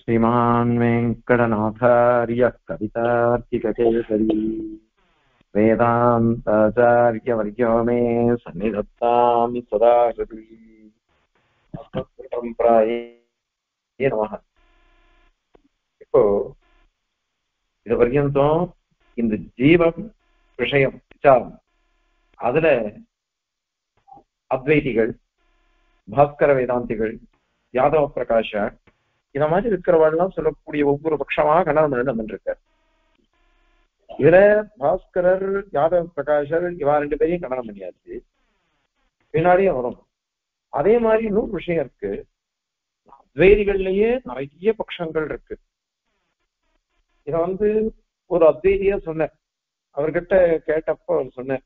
श्रीमान् वेङ्कटनाथार्यः कवितार्किककेसरी वेदान्ताचार्यवर्यो मे सन्निधत्तां सदा हृदि अस्मत्कृतम्प्राये नमः. இப்போ இது பர்யந்தம் இந்த ஜீவன் விஷயம் விசாரம், அதுல அத்வைதிகள், பாஸ்கர வேதாந்திகள், யாதவ பிரகாஷ இந்த மாதிரி இருக்கிறவாள்லாம் சொல்லக்கூடிய ஒவ்வொரு பட்சமாக கண்டனம் பண்ணிருக்கார். இதுல பாஸ்கரர், யாதவ பிரகாஷர் இவா ரெண்டு பேரையும் கண்டனம் பண்ணியாச்சு, பின்னாடியே வரும். அதே மாதிரி இன்னொரு விஷயம் இருக்கு, அத்வைதிகள்லயே நிறைய பட்சங்கள் இருக்கு. இத ஒரு அத்வைதியா சொன்ன அவர்கிட்ட கேட்டப்போ அவர் சொன்ன,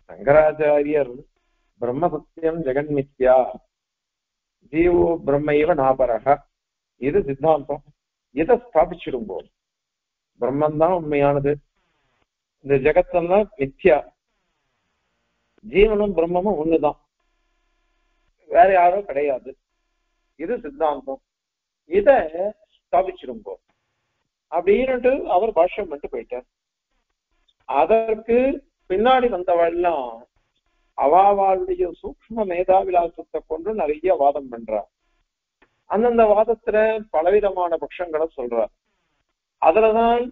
சங்கராச்சாரியர் பிரம்ம சத்தியம் ஜெகன்மித்யா ஜீவோ பிரம்மைவ நாபரக, இது சித்தாந்தம், இதை ஸ்தாபிச்சிடும்போ பிரம்மன் தான் உண்மையானது, இந்த ஜெகத்தெல்லாம் மித்யா, ஜீவனும் பிரம்மமும் ஒண்ணுதான், வேற யாரும் கிடையாது, இது சித்தாந்தம், இத ஸ்தாபிச்சிடும்போ அப்படின்னுட்டு அவர் பாஷ்யம் பண்ணிட்டு போயிட்டார். அதற்கு பின்னாடி வந்தவெல்லாம் அவாவாளுடைய சூக்ஷ்ம மேதாவிலாசத்தை கொண்டு நிறைய வாதம் பண்றார். அந்தந்த வாதத்துல பலவிதமான பட்சங்களை சொல்றார். அதுலதான்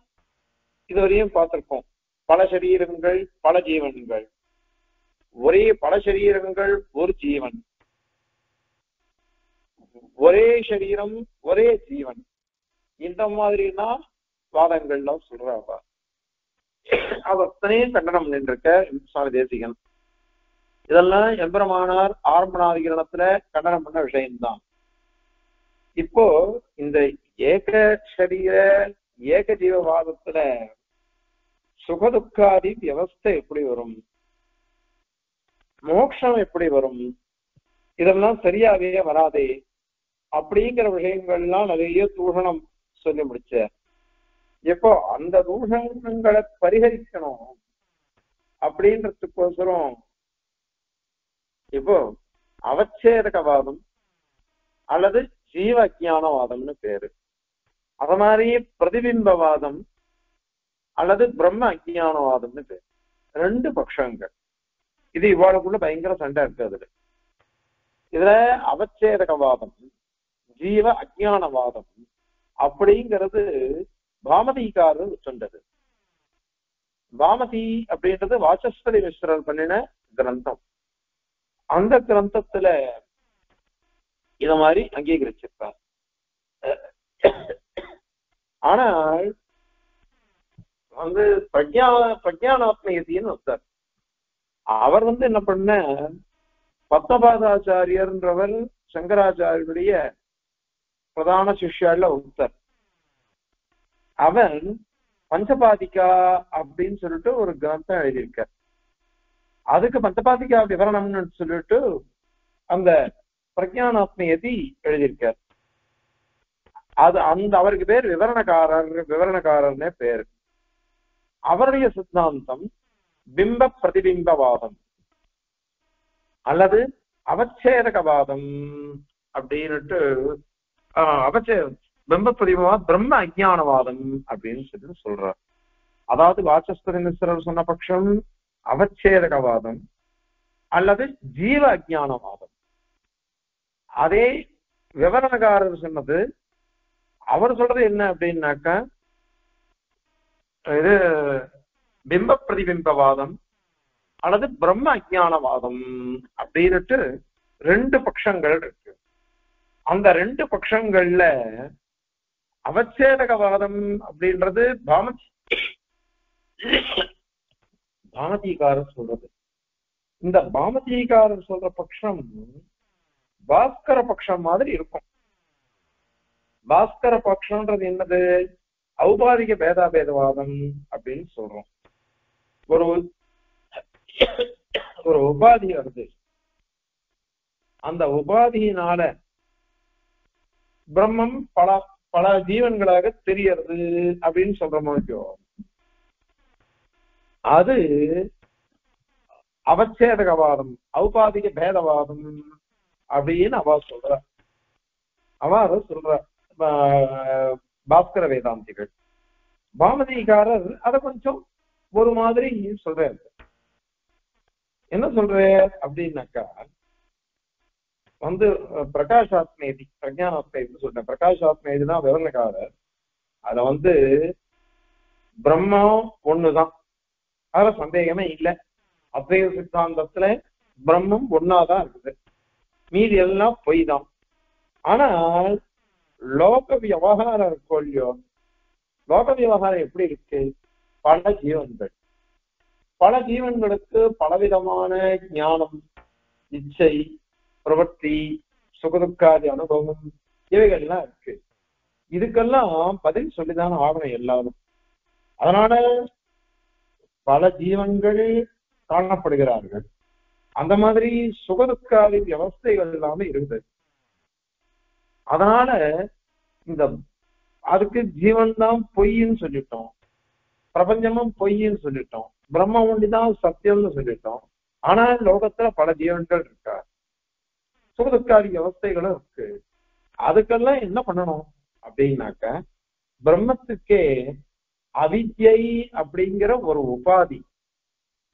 இதுவரையும் பார்த்திருக்கோம், பல சரீரங்கள் பல ஜீவன்கள், ஒரே பல சரீரங்கள் ஒரு ஜீவன், ஒரே சரீரம் ஒரே ஜீவன், இந்த மாதிரிதான் வாதங்கள்லாம் சொல்றாங்க. அவத்தனையும் கண்டனம் நின்றிருக்க சுவாமி தேசிகன். இதெல்லாம் எம்பெருமானார் ஆரம்பநாதிகரணத்துல கண்டனம் பண்ண விஷயம்தான். இப்போ இந்த ஏக சரீர ஏக ஜீவவாதத்துல சுகதுக்காதி வியவஸ்தை எப்படி வரும், மோட்சம் எப்படி வரும், இதெல்லாம் சரியாவே வராதே அப்படிங்கிற விஷயங்கள்லாம் நிறைய தூஷணம் சொல்லி முடிச்ச. இப்போ அந்த தூஷணங்களை பரிகரிக்கணும் அப்படின்றதுக்கோசரம் இப்போ அவச்சேதகவாதம் அல்லது ஜீவ அஜானவாதம்னு பேரு, அத மாதிரி பிரதிபிம்பவாதம் அல்லது பிரம்ம அஜானவாதம்னு பேரு, ரெண்டு பட்சங்கள். இது இவ்வாளுக்குள்ள பயங்கர சண்டை இருக்கு. அதுல இதுல அவச்சேதகவாதம் ஜீவ அஜானவாதம் அப்படிங்கிறது பாமதிகாரர் சொன்னது. பாமதி அப்படின்றது வாசஸ்பதி மிஸ்ரர் பண்ணின கிரந்தம். அந்த கிரந்தத்துல இத மாதிரி அங்கீகரிச்சிருப்பார். ஆனால் பிரஜானாத்மயத்தின்னு ஒருத்தர், அவர் என்ன பண்ண, பத்மபாதாச்சாரியர்ன்றவர் சங்கராச்சாரியருடைய பிரதான சிஷ்யால ஒருத்தர். அவன் பஞ்சபாதிகா அப்படின்னு சொல்லிட்டு ஒரு கிரந்தம் எழுதியிருக்கார். அதுக்கு பஞ்சபாதிகா விவரணம்னு சொல்லிட்டு அந்த பிரஜானாத்மயதி எழுதியிருக்கார். அது அவருக்கு பேர் விவரணக்காரர்னே பேரு. அவருடைய சித்தாந்தம் பிம்ப பிரதிபிம்பவாதம் அல்லது அவச்சேதகவாதம் அப்படின்னுட்டு, பிம்ப பிரதிபிம்பவாதம் பிரம்ம அஜானவாதம் அப்படின்னு சொல்லி சொல்றார். அதாவது வாசஸ்பதி மிஸ்ரர் சொன்ன பட்சம் அவச்சேதகவாதம் அல்லது ஜீவ அஜானவாதம். அதே விவரணக்காரர் சொன்னது, அவர் சொல்றது என்ன அப்படின்னாக்கா, இது பிம்ப பிரதிபிம்பவாதம் அல்லது பிரம்ம அஜானவாதம் அப்படின்னுட்டு ரெண்டு பட்சங்கள் இருக்கு. அந்த ரெண்டு பட்சங்கள்ல அவச்சேதகவாதம் அப்படின்றது பாமதிகாரர் சொல்றது. இந்த பாமதிகாரர் சொல்ற பட்சம் பாஸ்கர பட்சம் மாதிரி இருக்கும். பாஸ்கர பட்சம்ன்றது என்னது, ஔபாதிக பேதாபேதவாதம் அப்படின்னு சொல்றோம். ஒரு உபாதி வருது, அந்த உபாதியினால பிரம்மம் பல பல ஜீவன்களாக தெரியறது அப்படின்னு சொல்றோமோ, அது அவச்சேதகவாதம் ஔபாதிக பேதவாதம் அப்படின்னு அவ சொல்ற. பாஸ்கர வேதாந்திகள். பாமதிகாரர் அதை கொஞ்சம் ஒரு மாதிரி சொல்றாரு. என்ன சொல்ற அப்படின்னாக்கா பிரகாஷாத்மேதி பிரஜானாத்மேதி சொல்றேன். பிரகாஷாத்மேதினா விவரணக்காரர். அத பிரம்மம் ஒண்ணுதான், அதுல சந்தேகமே இல்லை. அத்வைத சித்தாந்தத்துல பிரம்மம் ஒன்னாதான் இருக்குது, மீதி எல்லாம் பொய் தான். ஆனால் லோக விவகாரம் இருக்கோ இல்லையோ, லோக விவகாரம் எப்படி இருக்கு? பல ஜீவன்கள், பல ஜீவன்களுக்கு பலவிதமான ஞானம், இச்சை, பிரவர்த்தி, சுகதுக்காதி அனுபவம் இவைகள்லாம் இருக்கு. இதுக்கெல்லாம் பதில் சொல்லிதான ஆகணும் எல்லாரும். அதனால பல ஜீவன்கள் காணப்படுகிறார்கள். அந்த மாதிரி சுகதுக்காதி வியவஸ்தைகள் எல்லாமே இருக்குது. அதனால இந்த அதுக்கு ஜீவன் தான் பொய்ன்னு சொல்லிட்டோம், பிரபஞ்சமும் பொய்ன்னு சொல்லிட்டோம், பிரம்ம ஒண்டிதான் சத்தியம்னு சொல்லிட்டோம். ஆனா லோகத்துல பல ஜீவன்கள் இருக்கா, சுகதுக்காதி வியவஸ்தைகளும் இருக்கு. அதுக்கெல்லாம் என்ன பண்ணணும் அப்படின்னாக்க, பிரம்மத்துக்கே அவித்யை அப்படிங்கிற ஒரு உபாதி,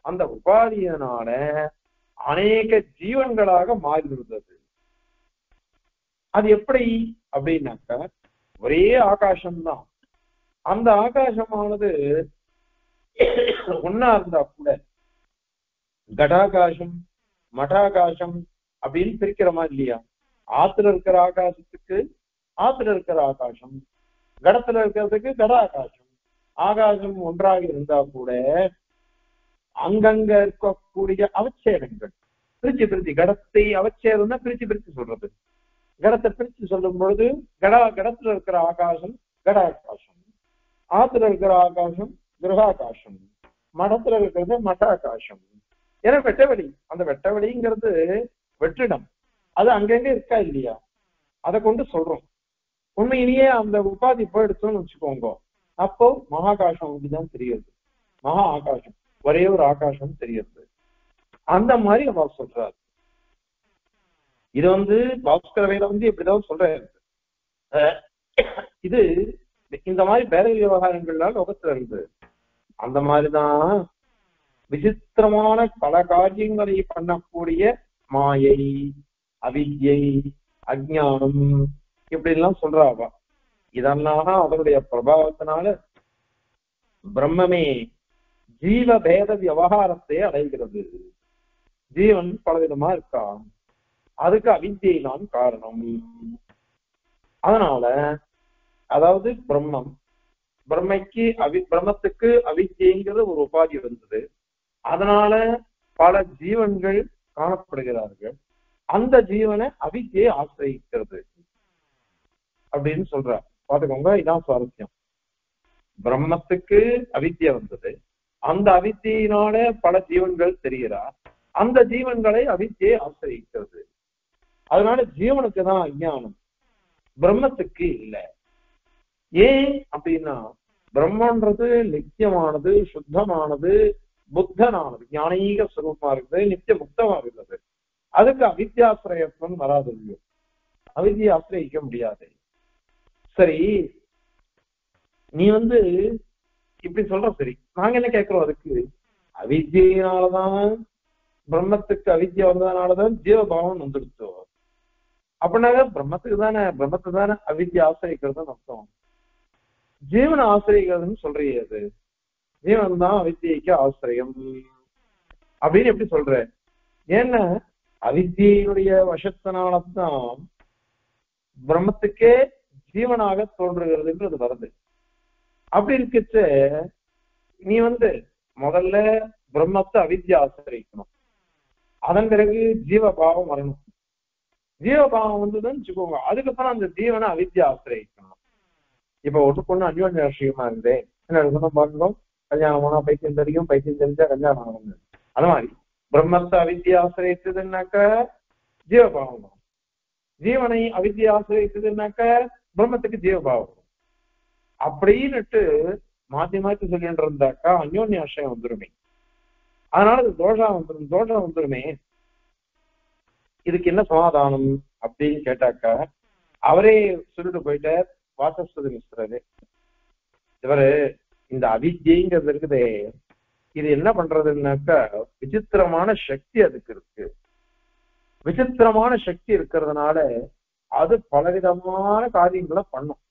அந்த உபாதியினால அநேக ஜீவன்களாக மாறி இருந்தது. அது எப்படி அப்படின்னாக்க, ஒரே ஆகாசம்தான். அந்த ஆகாசமானது ஒன்னா இருந்தா கூட கடாகாசம் மடாகாசம் அப்படின்னு பிரிக்கிறோமா இல்லையா? ஆத்துல இருக்கிற ஆகாசத்துக்கு ஆத்துல இருக்கிற ஆகாசம், கடத்துல இருக்கிறதுக்கு கடாகாசம். ஆகாசம் ஒன்றாக இருந்தா கூட அங்கங்க இருக்கக்கூடிய அவச்சேதங்கள் பிரிச்சு கடத்தை அவச்சேதம் தான் பிரிச்சு சொல்றது. கடத்தை பிரிச்சு சொல்லும் பொழுது கடத்துல இருக்கிற ஆகாசம் கடாகாசம், ஆத்துல இருக்கிற ஆகாசம் கிரகாகாசம், மடத்துல இருக்கிறது மடாகாசம். ஏன்னா வெட்டவெளி, அந்த வெட்டவெளிங்கிறது வெற்றிடம், அது அங்கங்க இருக்கா இல்லையா, அதை கொண்டு சொல்றோம். உண்மையிலேயே அந்த உபாதி போயிடுச்சோன்னு வச்சுக்கோங்க, அப்போ மகாகாசம் அப்படிதான் தெரியுது, மகா ஆகாசம், ஒரே ஒரு ஆகாசம் தெரியுது. அந்த மாதிரி அவர் சொல்றாரு. இது பாஸ்கர வேதம் இப்படிதான் சொல்றாரு. இது இந்த மாதிரி பேர விவகாரங்கள்லாம் லோகத்துல இருந்து அந்த மாதிரிதான் விசித்திரமான பல காரியங்களை பண்ணக்கூடிய மாயை, அவித்யை, அஜ்ஞானம் இப்படி எல்லாம் சொல்றாவா. இதெல்லாம் அதனுடைய பிரபாவத்தினால பிரம்மமே ஜீவ பேத விவகாரத்தை அடைகிறது. ஜீவன் பலவிதமா இருக்கான், அதுக்கு அவித்யை தான் காரணம். அதனால அதாவது பிரம்மத்துக்கு அவித்யைங்கிறது ஒரு உபாதி வந்தது. அதனால பல ஜீவன்கள் காணப்படுகிறார்கள். அந்த ஜீவனை அவித்யை ஆசிரியிக்கிறது அப்படின்னு சொல்றார். பாத்துக்கோங்க, இதான் சுவாரஸ்யம். பிரம்மத்துக்கு அவித்யை வந்தது, அந்த அவித்யினால பல ஜீவன்கள் தெரிகிறார், அந்த ஜீவன்களை அவித்யை ஆசிரியிக்கிறது. அதனால ஜீவனுக்கு தான் அஞ்ஞானம், பிரம்மத்துக்கு இல்லை. ஏன் அப்படின்னா பிரம்மன்றது நித்தியமானது, சுத்தமானது, புத்தனானது, ஞானீக சுரூபமா இருக்குது, நித்திய முக்தமா இருக்கிறது. அதுக்கு அவித்யாசிரயத்துவம் வராது, அவித்யை ஆசிரியிக்க முடியாது. சரி, நீ இப்படி சொல்ற, சரி நாங்க என்ன கேட்கிறோம், அதுக்கு அவித்யினாலதான் பிரம்மத்துக்கு அவித்யா வந்ததுனாலதான் ஜீவபாவம் வந்துடுச்சோ, அப்படின்னாக்க பிரம்மத்தை தானே அவித்யா ஆசிரியிக்கிறதுன்னு அர்த்தம். ஜீவனை ஆசிரியிக்கிறதுன்னு சொல்றியே, அது ஜீவன் தான் அவித்யைக்கு ஆசிரியம் அப்படின்னு எப்படி சொல்ற? ஏன்னா அவித்யினுடைய வசத்தினால்தான் பிரம்மத்துக்கே ஜீவனாக தோன்றுகிறதுன்றது வருது. அப்படி இருக்கச்ச நீ முதல்ல பிரம்மத்தை அவித்யா ஆசிரியிக்கணும், அதன் பிறகு ஜீவபாவம் வரணும். ஜீவபாவம் வந்ததுன்னு வச்சுக்கோங்க, அதுக்கப்புறம் அந்த ஜீவனை அவித்யா ஆசிரியிக்கணும். இப்ப ஒட்டுக்கொண்டு அந்யோன்ய ராஷ்டிரியமா இருந்தேன் என்ன பாருங்க, கல்யாணம் ஆனா பைத்தியம் தெரியும், பைத்தியம் தெரிஞ்சா கல்யாணம் ஆகணும். அது மாதிரி பிரம்மத்தை அவித்யா ஆசிரியத்ததுன்னாக்க ஜீவபாவம் வரும், ஜீவனை அவித்யா ஆசிரியத்ததுன்னாக்க பிரம்மத்துக்கு ஜீவபாவம் வரும். அப்படின்னுட்டு மாத்தி மாத்தி சொல்லிட்டு இருந்தாக்கா அந்யோன்ய ஆசிரியம் வந்துருமே. அதனால அது தோஷம் வந்துருமே. இதுக்கு என்ன சமாதானம் அப்படின்னு கேட்டாக்கா, அவரே சொல்லிட்டு போயிட்டார் வாசஸ்பதி மிஸ்ரரு. இவரு இந்த அவித்யைங்கிறது இருக்குதே, இது என்ன பண்றதுன்னாக்கா விசித்திரமான சக்தி அதுக்கு இருக்கு. விசித்திரமான சக்தி இருக்கிறதுனால அது பலவிதமான காரியங்களை பண்ணும்.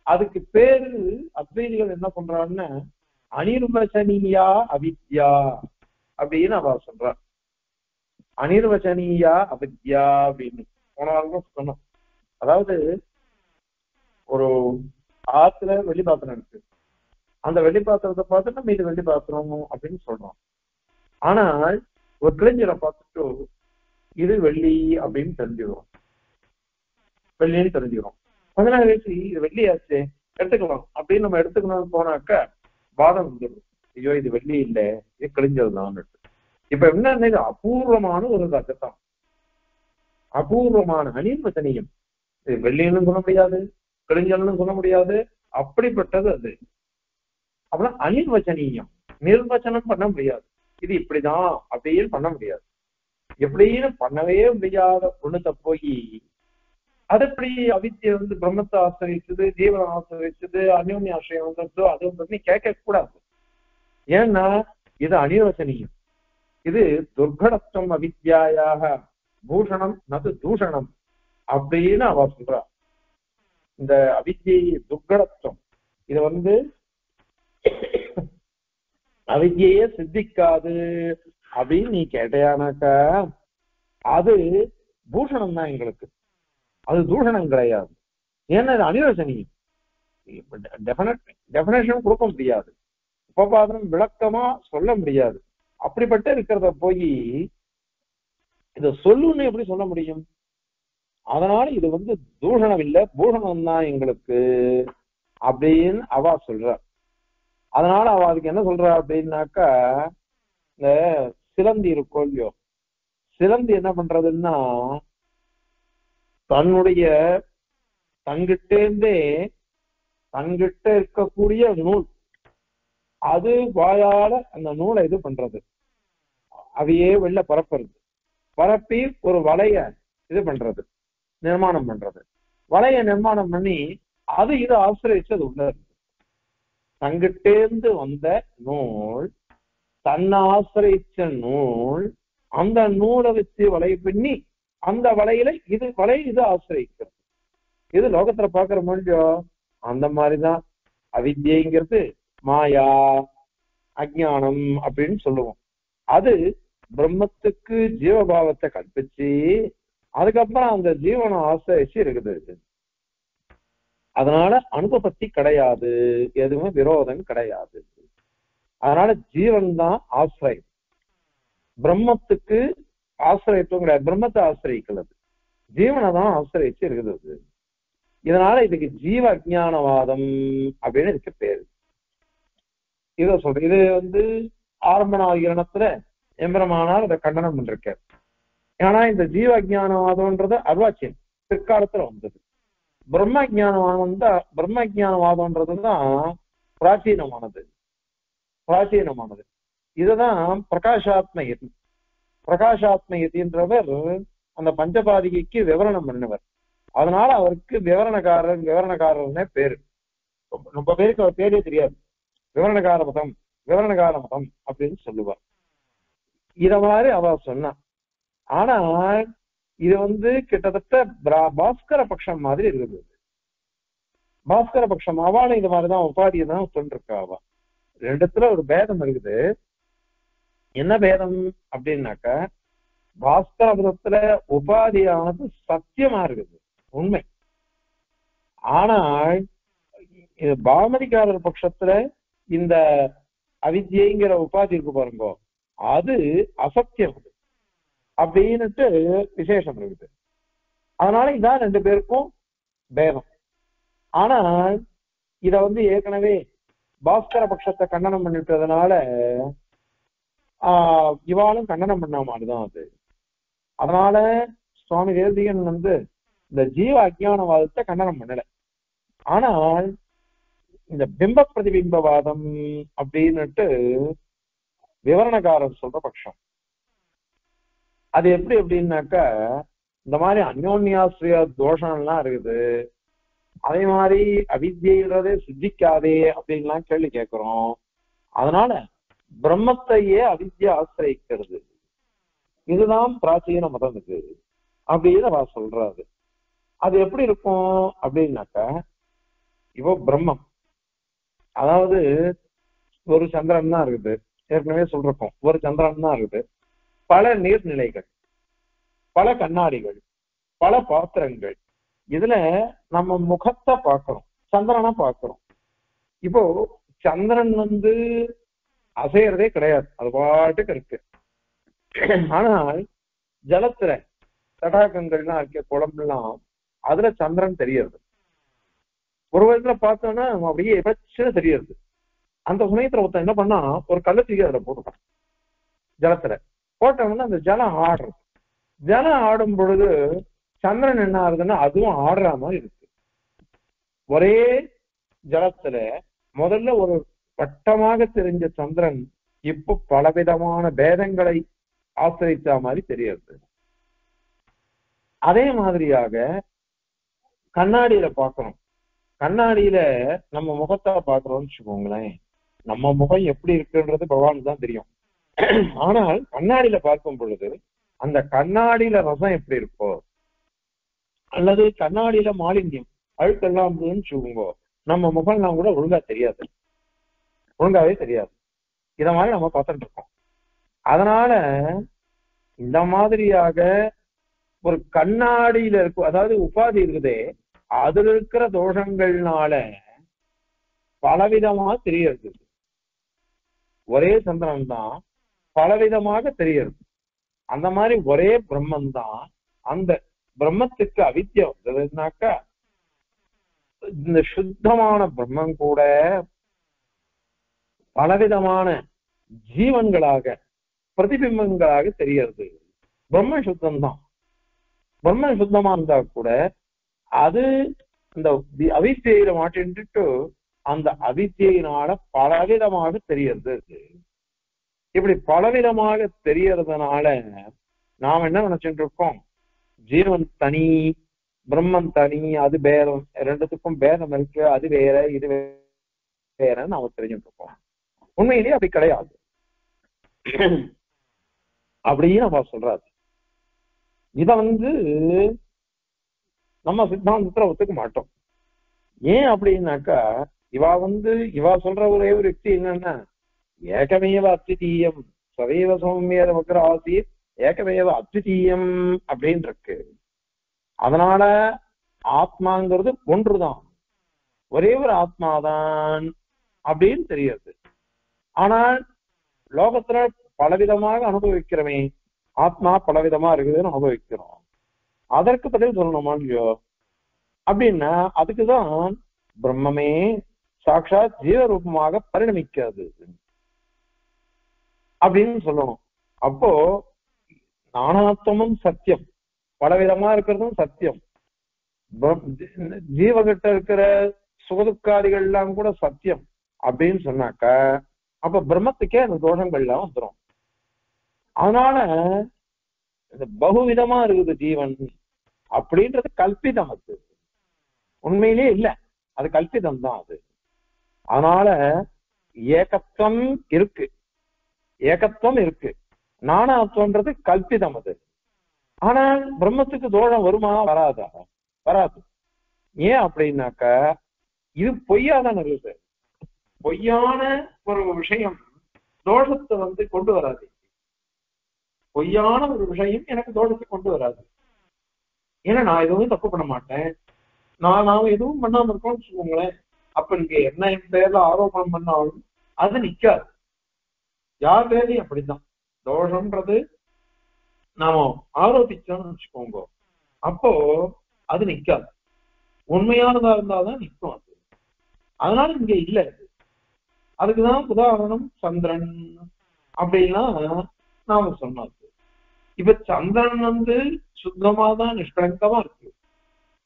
அதுக்கு பேரு அத்வைதிகள் என்ன பண்றான்னா அனிர்வசனீயா அவித்யா அப்படின்னு அவ சொல்றான். அனிர்வசனீயா அவித்யா அப்படின்னு போனாலும் சொன்னோம். அதாவது ஒரு ஆத்துல வெள்ளி பாத்திரம் இருக்கு, அந்த வெள்ளி பாத்திரத்தை பார்த்து நம்ம இது வெள்ளி பாத்திரம் அப்படின்னு சொல்றோம். ஆனால் ஒரு கிளைஞரை பார்த்துட்டு இது வெள்ளி அப்படின்னு தெரிஞ்சுக்கிறோம், வெள்ளின்னு தெரிஞ்சுக்கிறோம். கொஞ்ச நாள் கழிச்சு இது வெள்ளியாச்சு எடுத்துக்கலாம் அப்படின்னு நம்ம எடுத்துக்கணும்னு போனாக்கா வாதம் வந்துடும், ஐயோ இது வெள்ளி இல்லை இது கிழிஞ்சதுதான். இப்ப என்ன, இது அபூர்வமான ஒரு ரகத்தம், அபூர்வமான அனிர்வசனியம். இது வெள்ளின்னு சொல்ல முடியாது, கிழிஞ்சல்னு சொல்ல முடியாது, அப்படிப்பட்டது அது. அப்படின்னா அனிர்வச்சனீயம், நிர்வச்சனம் பண்ண முடியாது. இது இப்படிதான் அப்படின்னு பண்ண முடியாது. எப்படின்னு பண்ணவே முடியாத ஒண்ணுத்த போய் அது எப்படி அவித்தியை பிரம்மத்தை ஆசிரியச்சது, ஜீவனை ஆசிரியச்சது, அந்யோன்ய ஆசிரியம் வந்ததோ அது வந்து கேட்க கூடாது. ஏன்னா இது அனிர்வச்சனீயம், இது துர்கடத்துவம் அவித்யாயாக பூஷணம் நது தூஷணம் அப்படின்னு அவ சொல்றா. இந்த அவித்யை துர்கடத்துவம், இது அவித்யே சித்திக்காது அப்படின்னு நீ கேட்டையானாக்கா அது பூஷணம் தான் எங்களுக்கு, அது தூஷணம் கிடையாது. ஏன்னா இது அனிர்வசனீயம், டெபினேஷன் கொடுக்க முடியாது, உபபாதனம் விளக்கமா சொல்ல முடியாது. அப்படிப்பட்ட இருக்கிறத போய் இத சொல்லுன்னு எப்படி சொல்ல முடியும்? அதனால இது தூஷணம் இல்லை, பூஷணம் தான் எங்களுக்கு அப்படின்னு அவ சொல்ற. அதனால அவ அதுக்கு என்ன சொல்றா அப்படின்னாக்கா, இந்த சிலந்தி இருக்கோ இல்லையோ, சிலந்தி என்ன பண்றதுன்னா தன்கிட்ட இருக்கக்கூடிய நூல், அது வாயால அந்த நூலை இது பண்றது, அதையே வெளில பரப்புறது, பரப்பி ஒரு வலைய இது பண்றது, நிர்மாணம் பண்றது. வலைய நிர்மாணம் பண்ணி அது இது ஆசிரியச்சு அது உள்ள இருக்கு. தங்கிட்டேந்து வந்த நூல், தன்னை ஆசிரியிச்ச நூல், அந்த நூலை வச்சு வலை பின்னி அந்த வலையில இது ஆசிரியிக்கிறது. இது லோகத்துல பாக்குற முடியும். அந்த மாதிரிதான் அவித்யைங்கிறது மாயா அஜ்ஞானம் அப்படின்னு சொல்லுவோம். அது பிரம்மத்துக்கு ஜீவபாவத்தை கற்பிச்சு அதுக்கப்புறம் அந்த ஜீவனை ஆசிரியிச்சு இருக்குது. அதனால அனுபபத்தி கிடையாது, எதுவுமே விரோதம் கிடையாது. அதனால ஜீவன் தான் ஆசிரியம், பிரம்மத்துக்கு ஆசிரியத்துவம் கிடையாது. பிரம்மத்தை ஆசிரியிக்கிறது, ஜீவனை தான் ஆசிரியிச்சு இருக்குது. இதனால இதுக்கு ஜீவ அஜ்ஞானவாதம் அப்படின்னு இதுக்கு பேரு. இத சொல்றேன். இது ஆரம்ப நாகிரணத்துல எம்பெருமானார் இதை கண்டனம் பண்ணிருக்கார். ஏன்னா இந்த ஜீவ அஜ்ஞானவாதம்ன்றது அர்வாச்சியம் பிற்காலத்துல வந்தது. பிரம்ம அஜ்ஞானவாதம்ன்றதுதான் பிராச்சீனமானது. இதுதான் பிரகாசாத்மயதின்றவர் அந்த பஞ்சபாதிகைக்கு விவரணம் பண்ணவர். அதனால அவருக்கு விவரணக்காரர்னே பேரு. ரொம்ப பேருக்கு அவர் பேரே தெரியாது. விவரணகார மதம் அப்படின்னு சொல்லுவார். இத மாதிரி அவ சொன்னா. ஆனா இது கிட்டத்தட்ட பாஸ்கர பட்சம் மாதிரி இருக்குது. பாஸ்கர பட்சம் அவளும் இது மாதிரிதான் உபாதியை தான் சொல்லிருக்கா. அவ ரெண்டுத்துல ஒரு பேதம் இருக்குது. என்ன பேதம் அப்படின்னாக்க, பாஸ்கர மதத்துல உபாதியானது சத்தியமா இருக்குது, உண்மை. ஆனால் இது பாமதிக்காரர் பட்சத்துல இந்த அவித்யைங்கிற உபாதி இருக்கு பாருங்க, அது அசத்தியம் அப்படின்னுட்டு விசேஷம் இருக்குது. அதனால இதான் ரெண்டு பேருக்கும் பேதம். ஆனால் இத ஏற்கனவே பாஸ்கர பட்சத்தை கண்டனம் பண்ணிட்டதுனால இவாளும் கண்டனம் பண்ண மாதிரிதான் அது. அதனால சுவாமி தேசிகன் இந்த ஜீவ அஜ்ஞானவாதத்தை கண்டனம் பண்ணல. ஆனால் இந்த பிம்ப பிரதிபிம்பவாதம் அப்படின்னுட்டு விவரணக்காரர் சொல்ற பட்சம், அது எப்படி அப்படின்னாக்கா, இந்த மாதிரி அந்யோன்யாசிரிய தோஷம்லாம் இருக்குது. அதே மாதிரி அவித்யன்றதே சித்திக்காதே அப்படின்லாம் கேள்வி கேட்கிறோம். அதனால பிரம்மத்தையே அவித்யா ஆசிரியிக்கிறது. இதுதான் பிராச்சீன மதம் இது அப்படின்னு அவ சொல்றாரு. அது எப்படி இருக்கும் அப்படின்னாக்கா, இப்போ பிரம்மம், அதாவது ஒரு சந்திரன் தான் இருக்குது, ஏற்கனவே சொல்றோம், ஒரு சந்திரன் தான் இருக்குது. பல நீர்நிலைகள், பல கண்ணாடிகள், பல பாத்திரங்கள், இதுல நம்ம முகத்தை பார்க்கிறோம், சந்திரனை பார்க்கிறோம். இப்போ சந்திரன் அசையறதே கிடையாது, அது பாட்டுக்கு இருக்கு. ஆனால் ஜலத்துல தடாகங்கள்லாம் இருக்க, குளம்லாம், அதுல சந்திரன் தெரியறது. ஒரு விதத்துல பார்த்தோம்னா அப்படியே பச்சை தெரியறது. அந்த சமயத்துல ஒருத்தன் என்ன பண்ணா, ஒரு கள்ளத்தூக்கி அதுல போட்டுட்டான். ஜலத்துல போட்டோம்னா அந்த ஜலம் ஆடுறது. ஜலம் ஆடும் பொழுது சந்திரன் என்ன ஆகுதுன்னா அதுவும் ஆடுற மாதிரி இருக்கு. ஒரே ஜலத்துல முதல்ல ஒரு வட்டமாக தெரிஞ்ச சந்திரன் இப்போ பலவிதமான பேதங்களை ஆசிரித்த மாதிரி தெரியுது. அதே மாதிரியாக கண்ணாடியில பார்க்கணும். கண்ணாடியில நம்ம முகத்தை பார்க்கிறோம்னு வச்சுக்கோங்களேன், நம்ம முகம் எப்படி இருக்குன்றது பகவானுக்கு தான் தெரியும். ஆனால் கண்ணாடியில பார்க்கும் பொழுது அந்த கண்ணாடியில ரசம் எப்படி இருக்கோ, அல்லது கண்ணாடியில மாலின்யம் அழுக்கெல்லாம் இருந்ததுன்னு வச்சுக்கோங்க, நம்ம முகம்லாம் கூட ஒழுங்கா தெரியாது, ஒழுங்காவே தெரியாது. இத மாதிரி நம்ம பார்த்துட்டு இருக்கோம். அதனால இந்த மாதிரியாக ஒரு கண்ணாடியில இருக்கும், அதாவது உபாதி இருக்குதே, அதுல இருக்கிற தோஷங்கள்னால பலவிதமா தெரியறது. ஒரே சந்திரன் தான் பலவிதமாக தெரியறது. அந்த மாதிரி ஒரே பிரம்மன் தான். அந்த பிரம்மத்துக்கு அவித்யா வந்ததுனாக்கா இந்த சுத்தமான பிரம்மன் கூட பலவிதமான ஜீவன்களாக பிரதிபிம்பங்களாக தெரியறது. பிரம்ம சுத்தம் தான். பிரம்ம சுத்தமா இருந்தா கூட அது இந்த அவித்தியில மாட்டின்ட்டு அந்த அவித்தியினால பலவிதமாக தெரியறது. இப்படி பலவிதமாக தெரியறதுனால நாம் என்ன நினைச்சுட்டு இருக்கோம், ஜீவன் தனி, பிரம்மன் தனி, அது பேதம், ரெண்டுத்துக்கும் பேதம் இருக்கு, அது வேற இது வேற நாம தெரிஞ்சுட்டு இருக்கோம். உண்மையிலேயே அப்படி கிடையாது அப்படின்னு நம்ம சொல்றாரு. இத நம்ம சித்தாந்தத்துல ஒத்துக்க மாட்டோம். ஏன் அப்படின்னாக்கா, இவா சொல்ற ஒரே ஒரு யுக்தி என்னன்னா, ஏகமேவ அத்விதீயம் சதைவ சௌமியத வக்ர ஆசீத் ஏகமேவ அத்விதீயம் அப்படின்னு இருக்கு. அதனால ஆத்மாங்கிறது ஒன்றுதான், ஒரே ஒரு ஆத்மாதான் அப்படின்னு தெரியுது. ஆனால் லோகத்துல பலவிதமாக அனுபவிக்கிறமே, ஆத்மா பலவிதமா இருக்குதுன்னு அனுபவிக்கிறோம். அதற்கு பதில் சொல்லணுமா இல்லையோ? அப்படின்னா அதுக்குதான் பிரம்மமே சாட்சாத் ஜீவரூபமாக பரிணமிக்காது அப்படின்னு சொல்லணும். அப்போ நானாத்வமும் சத்தியம், பலவிதமா இருக்கிறதும் சத்தியம், ஜீவகிட்ட இருக்கிற சுகதுக்காதிகள் எல்லாம் கூட சத்தியம் அப்படின்னு சொன்னாக்க அப்ப பிரம்மத்துக்கே அந்த தோஷங்கள் எல்லாம் வந்துடும். அதனால இந்த பகுவிதமா இருக்குது ஜீவன் அப்படின்றது கல்பிதம். அது உண்மையிலேயே இல்ல, அது கல்பிதம் தான் அது. அதனால ஏகத்துவம் இருக்கு, ஏகத்துவம் இருக்கு, நானாத்வன்றது கல்பிதம் அது. ஆனால் பிரம்மத்துக்கு தோஷம் வருமா? வராதா? வராது. ஏன் அப்படின்னாக்க இது பொய்யாதான் இருக்குது. பொய்யான ஒரு விஷயம் தோஷத்தை கொண்டு வராது. பொய்யான ஒரு விஷயம் எனக்கு தோஷத்தை கொண்டு வராது. ஏன்னா நான் எதுவும் தப்பு பண்ண மாட்டேன், நான் எதுவும் பண்ணாம இருக்கோம்னு வச்சுக்கோங்களேன். அப்ப நீங்க என்ன என் பேர்ல ஆரோபணம் பண்ணாலும் அது நிக்காது. யார் பேரையும் அப்படித்தான். தோஷம்ன்றது நாம ஆரோபிச்சோம்னு வச்சுக்கோங்க, அப்போ அது நிக்காது. உண்மையானதா இருந்தாதான் நிற்கும் அது. அதனால இங்க இல்ல. அதுக்குதான் உதாரணம் சந்திரன் அப்படின்னா நாம சொன்னது. இப்ப சந்திரன் சுத்தமா தான் நிஷ்கலங்கமா இருக்கு.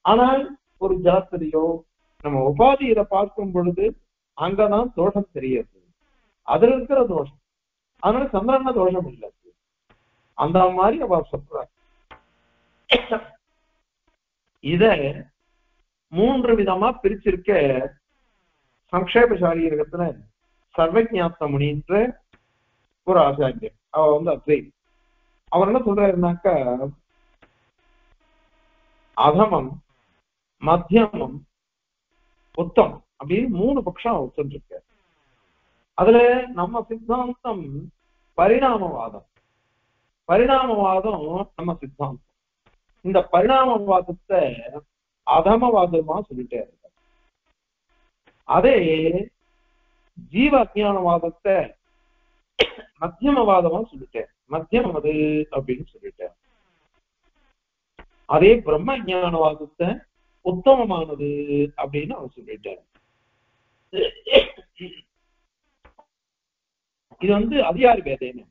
ஆனால் ஒரு ஜாத்திரையோ நம்ம உபாதியில பார்க்கும் பொழுது அங்கதான் தோஷம் தெரியுது, அதுல இருக்கிற தோஷம். அதனால சந்திரன தோஷம் இல்லை. அந்த மாதிரி அவ சொல்ற. இத 3 விதமா பிரிச்சிருக்க சங்கேபசாரீரகத்துல சர்வஜாத்த முனின்ற ஒரு ஆச்சாரியர், அவர் அத்வை. அவர் என்ன சொல்றாருனாக்கா, அதமம், மத்தியமம், உத்தமம் அப்படின்னு 3 பட்சம் வச்சுருக்க. அதுல நம்ம சித்தாந்தம் பரிணாமவாதம். பரிணாமவாதம் நம்ம சித்தாந்தம். இந்த பரிணாமவாதத்தை அதமவாதமா சொல்லிட்டே இருக்க. அதே ஜீவ அஜானவாதத்தை மத்தியமவாதமா சொல்லிட்டேன். மத்தியம் அது அப்படின்னு சொல்லிட்டேன். அதே பிரம்ம ஞானவாதத்தை உத்தமமானது அப்படின்னு அவன் சொல்லிட்டார். இது அதிகாரி பேதேன்னு,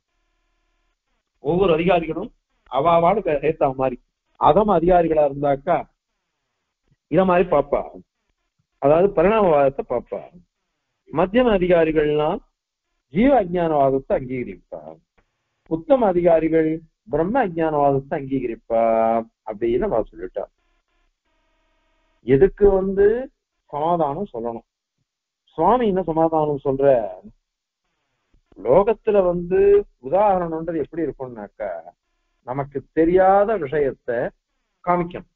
ஒவ்வொரு அதிகாரிகளும் அவாவாடு ஏத்த மாதிரி. அதம் அதிகாரிகளா இருந்தாக்கா இத மாதிரி பாப்பா, அதாவது பரிணாமவாதத்தை பாப்பா. மத்தியம அதிகாரிகள்லாம் ஜீவ அஜானவாதத்தை அங்கீகரிப்பா. உத்தம அதிகாரிகள் பிரம்ம அஜானவாதத்தை அங்கீகரிப்பா அப்படின்னு நான் சொல்லிட்டார். எதுக்கு சமாதானம் சொல்லணும். சுவாமி என்ன சமாதானம் சொல்ற, லோகத்துல உதாரணம்ன்றது எப்படி இருக்கும்னாக்கா, நமக்கு தெரியாத விஷயத்த காமிக்கணும்.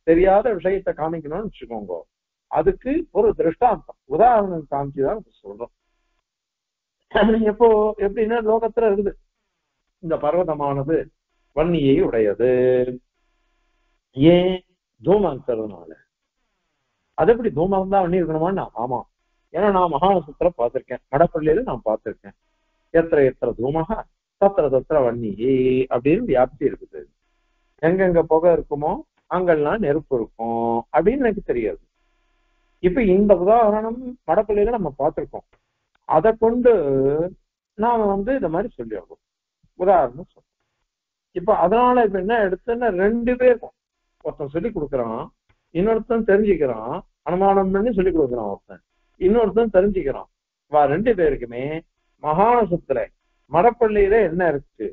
தெரியாத விஷயத்த காமிக்கணும்னு வச்சுக்கோங்க, அதுக்கு ஒரு திருஷ்டாந்தம் உதாரணம் காமிச்சுதான் சொல்றோம். எப்போ எப்படின்னா, லோகத்துல இருக்குது இந்த பர்வதமானது வன்னியை உடையது, ஏன் தூமம் இருக்கிறதுனால. அது எப்படி தூமம் தான் வன்னி இருக்கணுமான்னா, ஆமா, ஏன்னா நான் மகாநசத்திர பார்த்திருக்கேன், மடப்பள்ளியில நான் பார்த்திருக்கேன். எத்திர எத்திர தூமகா தத்திர தத்திர வன்னியே அப்படின்னு வியாப்தி இருக்குது. எங்கெங்க புகை இருக்குமோ அங்கெல்லாம் நெருப்பு இருக்கும் அப்படின்னு எனக்கு தெரியாது. இப்ப இந்த உதாரணம் மடப்பள்ளியில நம்ம பார்த்திருக்கோம். அதை கொண்டு நாம இந்த மாதிரி சொல்லி ஆகும் உதாரணம் சொல்றோம். இப்ப அதனால இப்ப என்ன எடுத்துன்னா, 2 பேருக்கும் ஒருத்தன் சொல்லி கொடுக்குறான், இன்னொருத்தன் தெரிஞ்சுக்கிறான். அனுமானம் பண்ணி சொல்லி கொடுக்குறான் ஒருத்தன், இன்னொருத்தன் தெரிஞ்சுக்கிறான். 2 பேருக்குமே மகாநசத்துல மடப்பள்ளியில என்ன இருக்கு,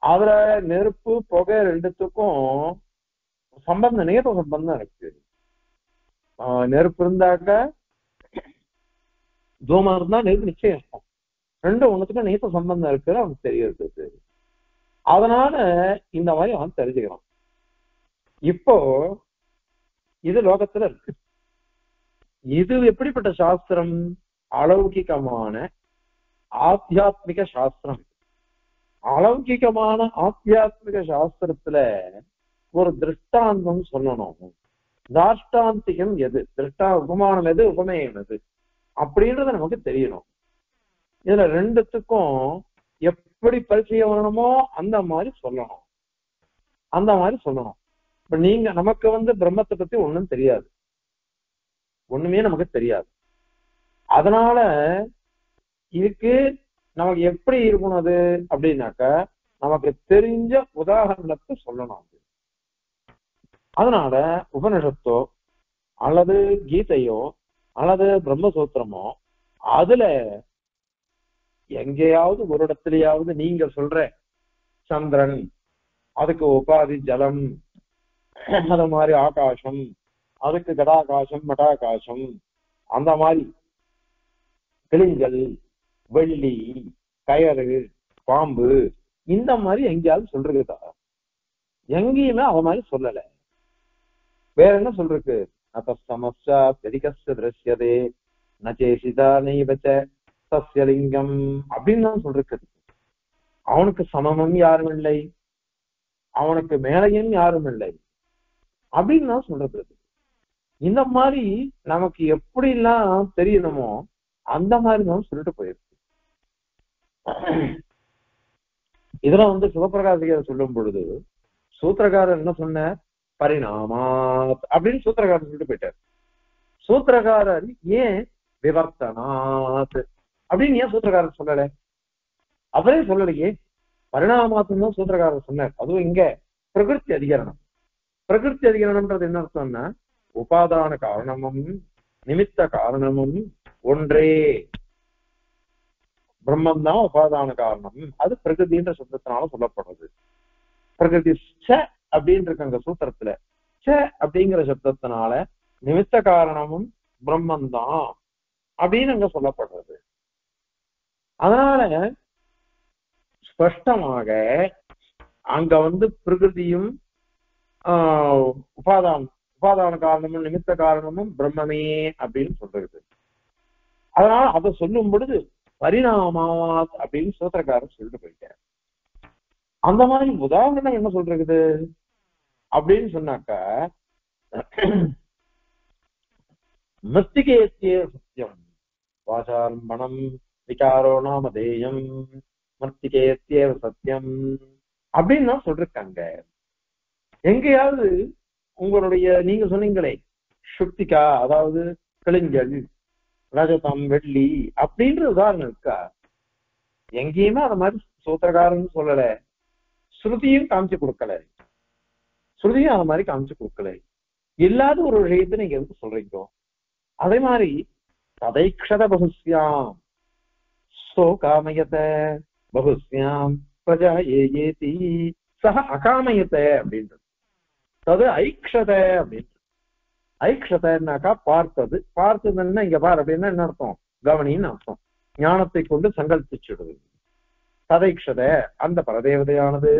அதுல நெருப்பு புகை 2த்துக்கும் சம்பந்தம், நேர சம்பந்தம் இருக்கு. நெருப்பு இருந்தாக்க தூமம் இருந்தா நெருப்பு நிச்சயம் இருக்கும். 2 ஒண்ணுத்துக்கும் நேச சம்பந்தம் இருக்குன்னு அவனுக்கு தெரியுது. அதனால இந்த மாதிரி அவன் தெரிஞ்சுக்கிறான். இப்போ இது லோகத்துல இருக்கு. இது எப்படிப்பட்ட சாஸ்திரம்? அலௌகிகமான ஆத்தியாத்மிக சாஸ்திரம். அலௌகிகமான ஆத்தியாத்மிக சாஸ்திரத்துல ஒரு திருஷ்டாந்தம் சொல்லணும். தாஷ்டாந்திகம் எது, உபமானம் எது, உபமேயம் எது அப்படின்றது நமக்கு தெரியணும். இதுல 2த்துக்கும் எப்படி பரிச்சயம் வரணுமோ அந்த மாதிரி சொல்லணும். இப்ப நீங்க நமக்கு பிரம்மத்தை பத்தி ஒண்ணும் தெரியாது, ஒண்ணுமே நமக்கு தெரியாது. அதனால இதுக்கு நமக்கு எப்படி இருக்கணும் அது அப்படின்னாக்க, நமக்கு தெரிஞ்ச உதாரணத்தை சொல்லணும். அதனால உபனிஷத்தோ அல்லது கீதையோ அல்லது பிரம்மசூத்திரமோ அதுல எங்கேயாவது ஒரு இடத்துலயாவது நீங்க சொல்ற சந்திரன், அதுக்கு உபாதி ஜலம், அது மாதிரி ஆகாசம், அதுக்கு கடாகாசம் மடாகாசம், அந்த மாதிரி கிளிஞ்சல், வெள்ளி, கயறு, பாம்பு, இந்த மாதிரி எங்கேயாவது சொல்றதுதா? எங்கேயுமே அவ மாதிரி சொல்லல. வேற என்ன சொல்றது? அத்த சமஸ்யா பெரிகஸ்ய திருஷ்யதே நச்சேசிதா நெய்வச்ச சஸ்யலிங்கம் அப்படின்னு தான் சொல்றது. அவனுக்கு சமமும் யாரும் இல்லை, அவனுக்கு மேலையும் யாரும் இல்லை அப்படின்னு தான் சொல்றது. இந்த மாதிரி நமக்கு எப்படி எல்லாம் தெரியணுமோ அந்த மாதிரி தான் சொல்லிட்டு போயிருக்கு. இதுல சிவபிரகாசிகர் சொல்லும் பொழுது சூத்திரகாரர் என்ன சொன்ன, பரிணாமாத் அப்படின்னு சூத்திரகாரர் சொல்லிட்டு போயிட்டார். சூத்திரகாரர் ஏன் விவர்த்தனாத் அப்படின்னு ஏன் சூத்திரகாரர் சொல்லல? அவரே சொல்லலையே, பரிணாமாத்துன்னு தான் சூத்திரகாரர் சொன்னார். அதுவும் இங்க பிரகிருதி அதிகரணம். பிரகிருதி அதிகரணம்ன்றது என்ன அர்த்தம்னா, உபாதான காரணமும் நிமித்த காரணமும் ஒன்றே. பிரம்மம் தான் உபாதான காரணம், அது பிரகிருதின்ற சப்தத்தினால சொல்லப்படுறது. பிரகிருதி அப்படின்னு இருக்கு அங்க சூத்திரத்துல. ச அப்படிங்கிற சப்தத்தினால நிமித்த காரணமும் பிரம்மந்தான் அப்படின்னு அங்க சொல்லப்படுறது. அதனால ஸ்பஷ்டமாக அங்க பிரகிருதியும் உபாதான காரணமும் நிமித்த காரணமும் பிரம்மமே அப்படின்னு சொல்றது. அதனால அதை சொல்லும் பொழுது பரிணாமாத் அப்படின்னு சூத்திரக்காரர் சொல்லிட்டு போயிட்டார். அந்த மாதிரி உதாரணம் என்ன சொல்றது அப்படின்னு சொன்னாக்கா, மிருத்திகேத்திய சத்தியம் வாசாரம்பணம் விகாரோ நாமதேயம் மிருத்திகேத்திய சத்தியம் அப்படின்னு தான் சொல்றாங்க. எங்கேயாவது உங்களுடைய நீங்க சொன்னீங்களே சுக்திகா, அதாவது கிளிஞ்சல், ரஜதம், வெள்ளி அப்படின்ற உதாரணம் இருக்கா? எங்கேயுமே அந்த மாதிரி சூத்திரக்காரன்னு சொல்லல, ஸ்ருதியும் காமிச்சு கொடுக்கல, ஸ்ருதியும் அந்த மாதிரி காமிச்சு கொடுக்கல. இல்லாத ஒரு விஷயத்தை நீங்க எதுக்கு சொல்றீங்க? அதே மாதிரி ததைக்ஷத பகுஸ்யாம் சோ காமயத பகுஸ்யாம் பிரஜா ஏதி சக அகாமயத்தை அப்படின்றது. அது ஐக்ஷத அப்படின்னு. ஐக்ஷதன்னாக்கா பார்த்தது. பார்த்ததுன்னா இங்க பார் அப்படின்னா என்ன அர்த்தம்? கவனின்னு அர்த்தம். ஞானத்தை கொண்டு சங்கல்பிச்சுடுது. ததைக்ஷத அந்த பரதேவதையானது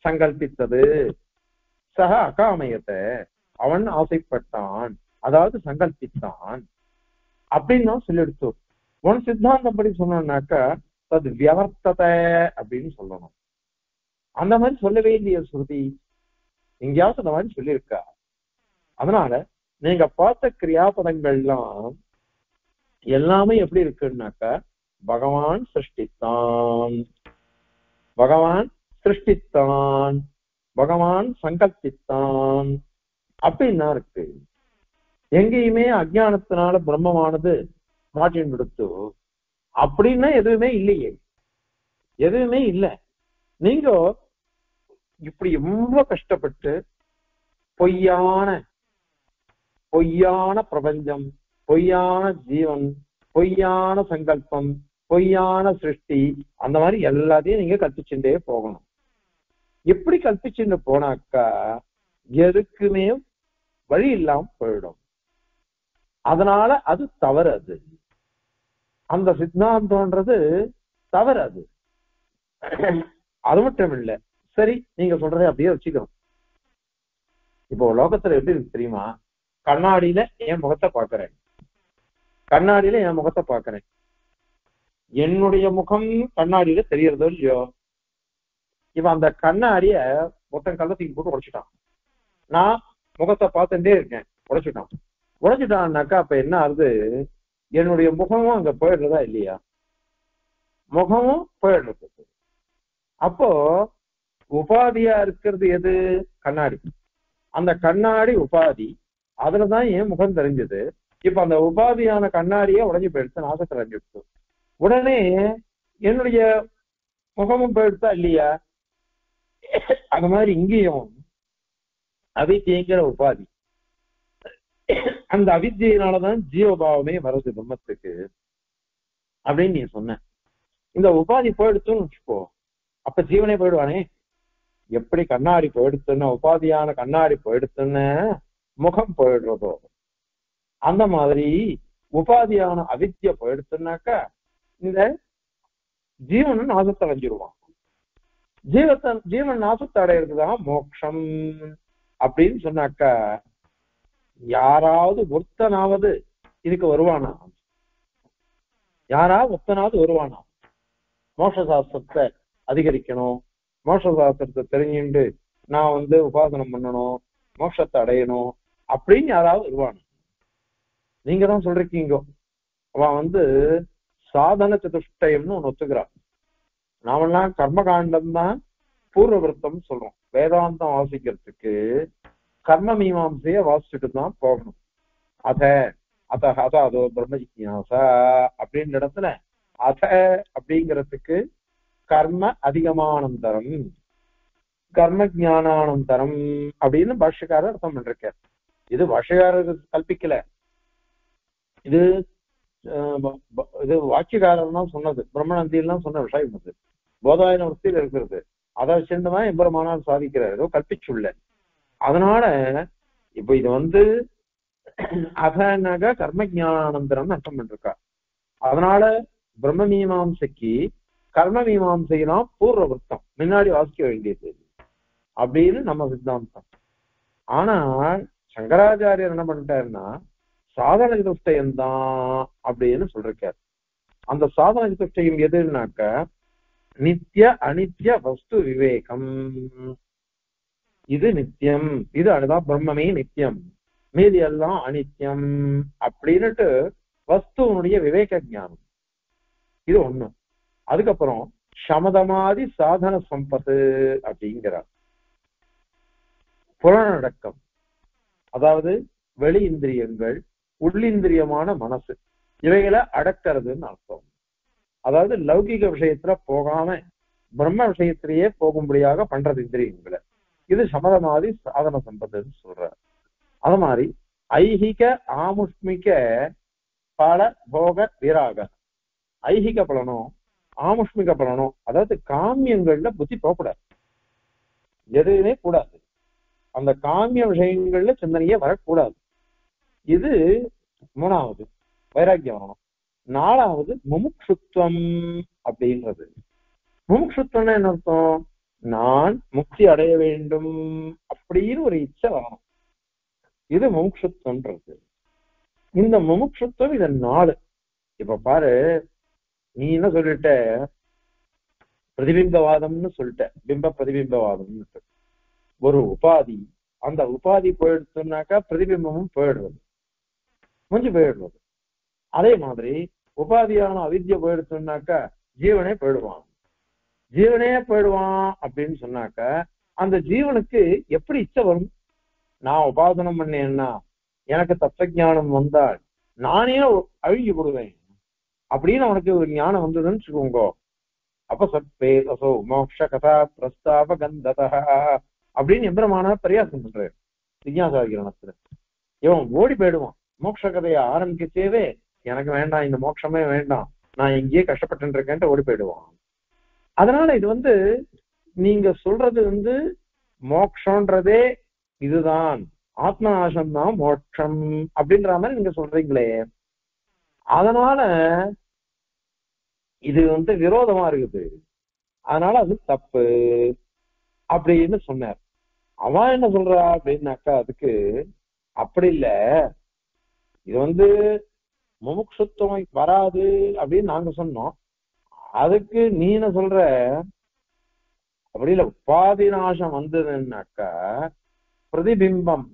சங்கல்பித்தது. சக அகாமயத்தை அவன் ஆசைப்பட்டான், அதாவது சங்கல்பித்தான் அப்படின்னு தான் சொல்லி எடுத்தோம். உன் சித்தாந்தம் படி சொன்னாக்கா அது வியவர்த்தத்தை அப்படின்னு சொல்லணும். அந்த மாதிரி சொல்லவே இல்லையா ஸ்ருதி? எங்கேயாவது அந்த மாதிரி சொல்லியிருக்கா? அதனால நீங்க பார்த்த கிரியாபதங்கள்லாம் எல்லாமே எப்படி இருக்குன்னாக்கா, பகவான் சிருஷ்டித்தான், பகவான் சிருஷ்டித்தான், பகவான் சங்கல்பித்தான் அப்படின்னா இருக்கு. எங்கேயுமே அஜ்ஞானத்தினால பிரம்மமானது மாற்றின் விடுத்து அப்படின்னா எதுவுமே இல்லையே, எதுவுமே இல்லை. நீங்க இப்படி ரொம்ப கஷ்டப்பட்டு பொய்யான பிரபஞ்சம், பொய்யான ஜீவன், பொய்யான சங்கல்பம், பொய்யான சிருஷ்டி, அந்த மாதிரி எல்லாத்தையும் நீங்க கற்பிச்சுட்டே போகணும். எப்படி கற்பிச்சுட்டு போனாக்கா எதுக்குமே வழி இல்லாம போயிடும். அதனால அது தவறு. அந்த சித்தாந்தம்ன்றது தவறு. அது மட்டும் இல்லை. சரி, நீங்க சொல்றதை அப்படியே வச்சுக்கணும். இப்போ லோகத்துல எப்படி இருக்கு தெரியுமா? கண்ணாடியில என் முகத்தை பாக்குறேன், கண்ணாடியில என் முகத்தை பாக்குறேன். என்னுடைய முகம் கண்ணாடியில தெரியறதோ இல்லையோ? இவன் அந்த கண்ணாடிய மொத்தம் கள்ளத்துக்கு போட்டு உடைச்சிட்டான். நான் முகத்தை பார்த்துட்டே இருக்கேன், உடைச்சிட்டான்னாக்கா அப்ப என்ன ஆகுது? என்னுடைய முகமும் அங்க போயிடுறதா இல்லையா? முகமும் போயிடுறது. அப்போ உபாதியா இருக்கிறது எது? கண்ணாடி. அந்த கண்ணாடி உபாதி, அதுலதான் என் முகம் தெரிஞ்சது. இப்ப அந்த உபாதியான கண்ணாடியே உடஞ்சி போயிடுச்சு, நாசத்துல அடைஞ்சிடுச்சு. உடனே என்னுடைய முகமும் போயிடுச்சா இல்லையா? அந்த மாதிரி இங்கேயும் அவித்தியங்கிற உபாதி, அந்த அவித்தியினாலதான் ஜீவபாவமே வருது பிரம்மத்துக்கு அப்படின்னு நீ சொன்ன. இந்த உபாதி போயிடுச்சுன்னு வச்சுக்கோ, அப்ப ஜீவனே போயிடுவானே. எப்படி கண்ணாடி போயிடுச்சுன்னா, உபாதியான கண்ணாடி போயிடுச்சுன்னு முகம் போயிடுறதோ, அந்த மாதிரி உபாதியான அவித்திய போயிடுச்சுன்னாக்கா இந்த ஜீவன் நாசத்தை அடைஞ்சிருவான். ஜீவன் நாசத்தை அடையிறதுதான் மோட்சம் அப்படின்னு சொன்னாக்கா, யாராவது ஒருத்தனாவது இதுக்கு வருவானா? யாராவது ஒருத்தனாவது வருவானா? மோட்ச சாஸ்திரத்தை அதிகரிக்கணும், மோட்ச சாஸ்திரத்தை தெரிஞ்சுட்டு நான் உபாசனம் பண்ணணும், மோட்சத்தை அடையணும் அப்படின்னு யாராவது வருவானா? நீங்க தான் சொல்றீங்க. அவன் சாதன சதுஷ்டயம்னு ஒண்ணு ஒத்துக்கிறான். நாமெல்லாம் கர்மகாண்டம் தான் பூர்வ விருத்தம் சொல்றோம். வேதாந்தம் வாசிக்கிறதுக்கு கர்ம மீமாம்சைய வாசிச்சுட்டு தான் போகணும். அதோ பிரம்ம ஜிக்ஞாசா அப்படின்ற இடத்துல அப்படிங்கிறதுக்கு கர்ம அதிகமானந்தரம், கர்ம ஜானானந்தரம் அப்படின்னு பாஷ்யக்காரர் அர்த்தம் பண்ணிருக்கார். இது பாஷ்யக்காரர் கல்பிக்கல, இது வாக்கியக்காரர் தான் சொன்னது. பிரம்மநந்தியெல்லாம் சொன்ன விஷயம் அது போதாயன வசதியில் இருக்கிறது. அதை சேர்ந்துதான் எம்பெருமானார் சாதிக்கிறார். ஏதோ கல்பிச்சுள்ள அதனால இப்ப இது வந்து அகநக கர்ம ஞானானந்தரம் அர்த்தம் பண்ணிருக்கா. அதனால பிரம்ம மீமாம்சைக்கு கர்ம மீமாம்சைலாம் பூர்வ விருத்தம் முன்னாடி வாசிக்க வேண்டியது அப்படின்னு நம்ம சித்தாந்தம். ஆனால் சங்கராச்சாரியர் என்ன பண்ணிட்டாருன்னா சாதன சதுஷ்டயம் தான் அப்படின்னு சொல்றாரு. அந்த சாதன சதுஷ்டயம் எதுனாக்க நித்திய அனித்ய வஸ்து விவேகம். இது நித்தியம், இது அதுதான் பிரம்மமே நித்தியம், மீதி எல்லாம் அனித்தியம் அப்படின்னுட்டு வஸ்துவனுடைய விவேக ஞானம். இது ஒண்ணு. அதுக்கப்புறம் சமதமாதி சாதன சம்பத்து அப்படிங்கிறார். புலனடக்கம், அதாவது வெளி இந்திரியங்கள் உள்ளிந்திரியமான மனசு இவைகளை அடக்கிறதுன்னு அர்த்தம். அதாவது லௌகிக விஷயத்துல போகாம பிரம்ம விஷயத்திலேயே போகும்படியாக பண்றது இந்திரியங்களை. இது சமதமாதி சாதன சம்பத்துன்னு சொல்றார். அது மாதிரி ஐஹிக ஆமுஷ்மிக பல போக விராக, ஐஹிக பலனும் ஆமுஷ்மிக பலனும், அதாவது காமியங்கள்ல புத்தி போகக்கூடாது, எதுவுமே கூடாது, அந்த காமிய விஷயங்கள்ல சிந்தனையே வரக்கூடாது. இது மூணாவது வைராக்கியம் வரணும். நாலாவது முமுட்சுத்துவம் அப்படின்றது. முமுட்சுத்துவம்னா என்ன அர்த்தம்? நான் முக்தி அடைய வேண்டும் அப்படின்னு ஒரு இச்சை வரணும். இது முமுட்சுத்துவம்ன்றது. இந்த முமுட்சுத்துவம் இது நாலு. இப்ப பாரு, நீ என்ன சொல்லிட்ட, பிரதிபிம்பவாதம்னு சொல்லிட்ட, பிம்ப பிரதிபிம்பவாதம்னு. ஒரு உபாதி, அந்த உபாதி போயிடுச்சுனாக்கா பிரதிபிம்பமும் போயிடுறது, முடிஞ்சு போயிடுறது. அதே மாதிரி உபாதியான அவித்யை போயிடுச்சுனாக்கா ஜீவனே போயிடுவான். ஜீவனே போயிடுவான் அப்படின்னு சொன்னாக்க அந்த ஜீவனுக்கு எப்படி இச்சை வரும்? நான் உபாசனம் பண்ணேன்னா எனக்கு தத்துவஞானம் வந்தால் நானே அழுகி போடுவேன் அப்படின்னு அவனுக்கு ஒரு ஞானம் வந்ததுன்னு வச்சுக்கோங்க. அப்ப சத்வேதசோ மோக்ஷ கதா பிரஸ்தாப கந்ததா அப்படின்னு எம்பெருமான பரியாசம் பண்றாரு ஜிக்ஞாசாகிரணத்துல. இவன் ஓடி போயிடுவான். மோட்ச கதையை ஆரம்பிக்கச்சேவே எனக்கு வேண்டாம், இந்த மோட்சமே வேண்டாம், நான் எங்கேயே கஷ்டப்பட்டு இருக்கேன்ட்டு ஓடி போயிடுவான். அதனால இது வந்து நீங்க சொல்றது வந்து மோட்சம்ன்றதே இதுதான், ஆத்ம நாசம்தான் மோட்சம் அப்படின்ற மாதிரி நீங்க சொல்றீங்களே, அதனால இது வந்து விரோதமா இருக்குது, அதனால அது தப்பு அப்படின்னு சொன்னார். அவன் என்ன சொல்றா அப்படின்னாக்கா அதுக்கு அப்படி இல்ல, இது வந்து முமுட்சுத்துவம் வராது அப்படின்னு நாங்க சொன்னோம். அதுக்கு நீ என்ன சொல்ற, அப்படி இல்ல, உபாதி நாசம் வந்ததுன்னாக்கா பிரதிபிம்பம்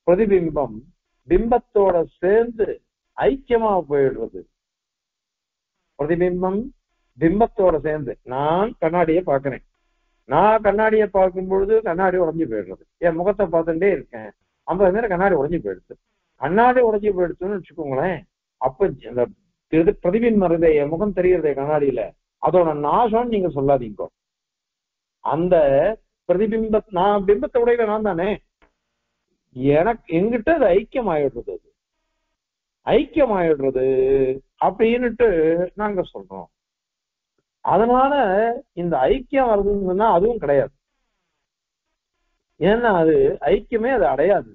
பிரதிபிம்பம் பிம்பத்தோட சேர்ந்து ஐக்கியமா போயிடுறது. பிரதிபிம்பம் பிம்பத்தோட சேர்ந்து, நான் கண்ணாடியை பார்க்கிறேன், நான் கண்ணாடியை பார்க்கும் பொழுது கண்ணாடி உடஞ்சி போயிடுறது, என் முகத்தை பார்த்துட்டே இருக்கேன், 50 நேரம் கண்ணாடி உடஞ்சி போயிடுது. கண்ணாடி உடஞ்சி போயிடுச்சுன்னு வச்சுக்கோங்களேன், அப்ப இந்த பிரதிபிம்பம் இருந்தே என் முகம் தெரியறதே கண்ணாடியில, அதோட நாசம் நீங்க சொல்லாதீங்க. அந்த பிரதிபிம்ப நான் பிம்பத்தை உடையில நான் தானே, எனக்கு எங்கிட்ட அது ஐக்கியம் ஆயிடுறது, அது ஐக்கியம் ஆயிடுறது அப்படின்னுட்டு நாங்க சொல்றோம். அதனால இந்த ஐக்கியம் வருதுன்னா அதுவும் கிடையாது. ஏன்னா அது ஐக்கியமே அது அடையாது.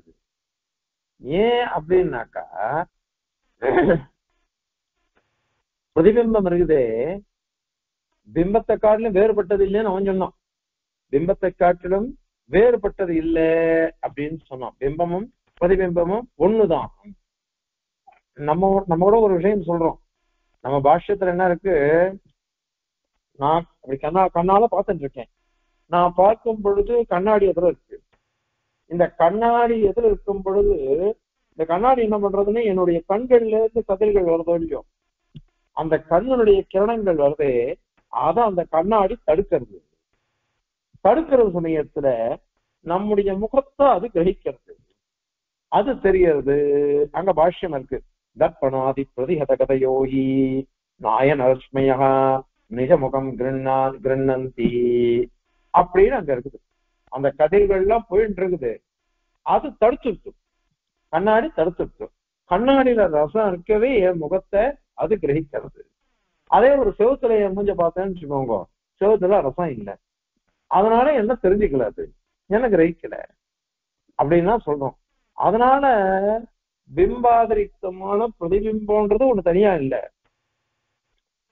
ஏன் அப்படின்னாக்கா பிரதிபிம்பம் இருக்குதே பிம்பத்தை காட்டிலும் வேறுபட்டது இல்லைன்னு அவன் சொன்னான். பிம்பத்தை காட்டிலும் வேறுபட்டது இல்லை அப்படின்னு சொன்னான். பிம்பமும் பிரதிபிம்பமும் ஒண்ணுதான். நம்ம கூட ஒரு விஷயம் சொல்றோம், நம்ம பாஷ்யத்துல என்ன இருக்கு, நான் அப்படி கண்ணால பார்த்துட்டு இருக்கேன், நான் பார்க்கும் பொழுது கண்ணாடி எதிர இருக்கு, இந்த கண்ணாடி எதிர இருக்கும் பொழுது இந்த கண்ணாடி என்ன பண்றதுன்னு என்னுடைய கண்கள்ல இருந்து கதிர்கள் வருதோ இல்லையோ, அந்த கண்ணுடைய கிரணங்கள் வருதே, அதான் அந்த கண்ணாடி தடுக்கிறது. தடுக்கிற சமயத்துல நம்முடைய முகத்தை அது கிரகிக்கிறது, அது தெரியறது. அங்க பாஷ்யம் இருக்கு, தர்ப்பணாதி பிரதிஹத கதையோகி நாயனஸ்மயா நிஜமுகம் கிருண்ணந்தி அப்படின்னு அங்க இருக்குது. அந்த கதிர்கள்லாம் போயிட்டு இருக்குது, அது தடுத்துருச்சு, கண்ணாடி தடுத்துருச்சு. கண்ணாடியில ரசம் இருக்கவே என் முகத்தை அது கிரகிக்கிறது. அதே ஒரு செவத்துல என் மூஞ்ச பார்த்தேன்னு வச்சுக்கோங்க, செவத்துல ரசம் இல்லை, அதனால என்ன தெரிஞ்சுக்கல, அது என்ன கிரகிக்கல. அப்படின்னா சொல்றோம். அதனால பிம்பாதிரிக்தமான பிரதிபிம்பம்ன்றது ஒண்ணு தனியா இல்ல.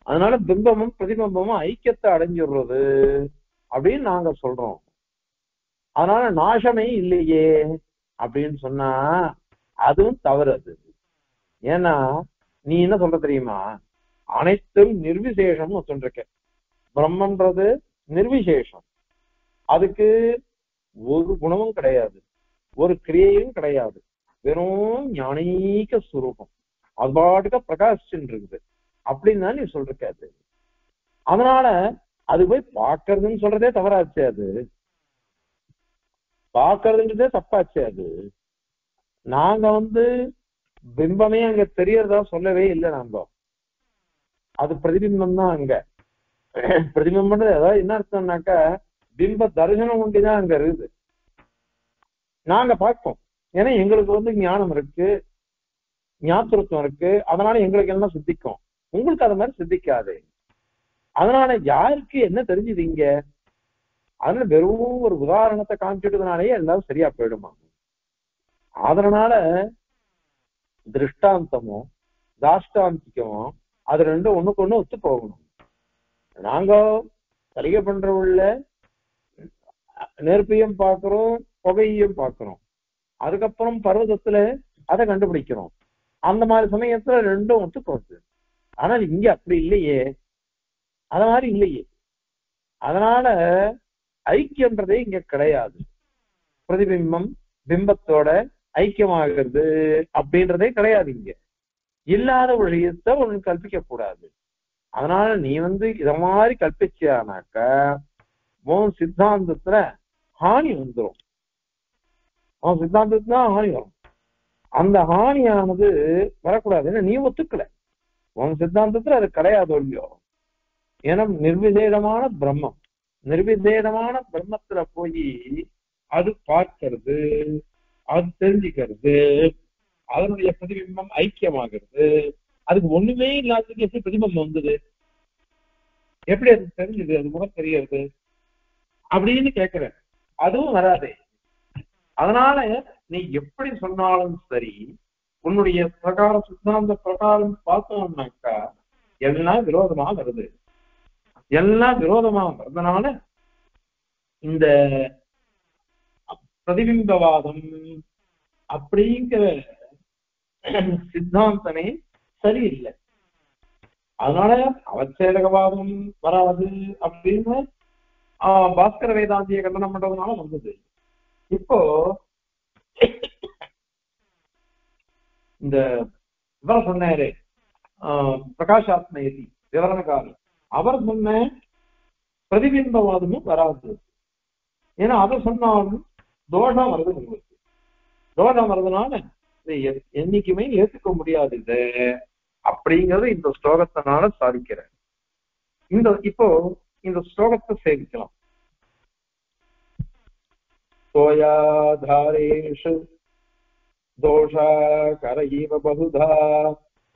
அதனால பிம்பமும் பிரதிபிம்பமும் ஐக்கியத்தை அடைஞ்சிடுறது அப்படின்னு நாங்க சொல்றோம். அதனால நாசமே இல்லையே அப்படின்னு சொன்னா அதுவும் தவறு. அது ஏன்னா நீ என்ன சொல்ற தெரியுமா, அனைத்தும் நிர்விசேஷம்னு சொல்லிருக்க. பிரம்மன்றது நிர்விசேஷம், அதுக்கு ஒரு குணமும் கிடையாது, ஒரு கிரியையும் கிடையாது, வெறும் ஞானீக சுரூபம், அது பாட்டுக்க பிரகாசிச்சுட்டு இருக்குது அப்படின்னு தான் நீ சொல்றது. அதனால அது போய் பார்க்கறதுன்னு சொல்றதே தவறாச்சு. அது பார்க்கறதுன்றதே தப்பாச்சு. அது நாங்க பிம்பமே அங்க தெரியறதா சொல்லவே இல்லை. நாங்க அது பிரதிபிம்பம் தான் அங்க. பிரதிபிம்பம் அதாவது என்ன அர்த்தம்னாக்கா பிம்ப தரிசனம் ஒண்டிதான் அங்க இருக்குது. நாங்க பார்ப்போம், ஏன்னா எங்களுக்கு ஞானம் இருக்கு, ஞாபகத்துவம் இருக்கு, அதனால எங்களுக்கு எல்லாம் சித்திக்கும். உங்களுக்கு அது மாதிரி சித்திக்காது. அதனால யாருக்கு என்ன தெரிஞ்சுது இங்க? அதனால வெறும் ஒரு உதாரணத்தை காமிச்சிட்டதுனாலேயே எல்லாரும் சரியா போயிடுமா? அதனால திருஷ்டாந்தமும் தாஷ்டாந்திக்கமும் அது ரெண்டும் ஒண்ணுக்கு ஒண்ணு ஒத்து போகணும். நாங்க சலிகை பண்ற உள்ள நெருப்பையும் பார்க்கிறோம், புகையையும் பார்க்கிறோம், அதுக்கப்புறம் பர்வதத்துல அதை கண்டுபிடிக்கிறோம். அந்த மாதிரி சமயத்துல ரெண்டும் ஒத்து போகுது. ஆனால் இங்க அப்படி இல்லையே, அது மாதிரி இல்லையே. அதனால ஐக்கியன்றதே இங்க கிடையாது. பிரதிபிம்பம் பிம்பத்தோட ஐக்கியமாகிறது அப்படின்றதே கிடையாது. இங்க இல்லாத ஒரு விஷயத்தை ஒண்ணு கல்பிக்க கூடாது. அதனால நீ இத மாதிரி கல்பிச்சானாக்க உன் சித்தாந்தத்துல ஹானி வந்துடும். உன் சித்தாந்தத்துல ஹானி வரும். அந்த ஹானியானது வரக்கூடாதுன்னு நீ ஒத்துக்கல. உன் சித்தாந்தத்துல அது கிடையாது இல்லையோ. ஏன்னா நிர்விசேடமான பிரம்மம், நிர்விசேடமான பிரம்மத்துல போய் அது பார்க்கிறது, அது தெரிஞ்சுக்கிறது, அதனுடைய பிரதிபிம்பம் ஐக்கியமாகிறது. அதுக்கு ஒண்ணுமே இல்லாததுக்கு எப்படி பிரதிபிம்பம் வந்தது, எப்படி அது தெரிஞ்சது, அது முகம் தெரியறது அப்படின்னு கேட்கிற. அதுவும் வராதே. அதனால நீ எப்படி சொன்னாலும் சரி, உன்னுடைய பிரகாரம் சித்தாந்த பிரகாரம் பார்த்தோம்னாக்கா எல்லாம் விரோதமா வருது. எல்லாம் விரோதமா வருதுனால இந்த பிரதிபிம்பவாதம் அப்படிங்கிற சித்தாந்தமே சரியில்லை. அதனால அவச்சேதகவாதம் வராது அப்படின்னு பாஸ்கர வேதாந்தியை கண்டனம் பண்றதுனால வந்தது. இப்போ இந்த இவர் சொன்னாரு பிரகாஷாத்மயதி விவரணகாரி, அவர் சொன்ன பிரதிபிம்பவாதமும் வராது. ஏன்னா அதை சொன்னாலும் தோஷம் வருது. உங்களுக்கு தோஷம் வருதுனால என்னைக்குமே ஏற்றுக்க முடியாது இது அப்படிங்கறது இந்த ஸ்லோகத்தினால சாதிக்கிற. இப்போ இந்த ஸ்லோகத்தை சேவிக்கலாம். சோயாதாரேஷு தோஷாகரைவ பகுதா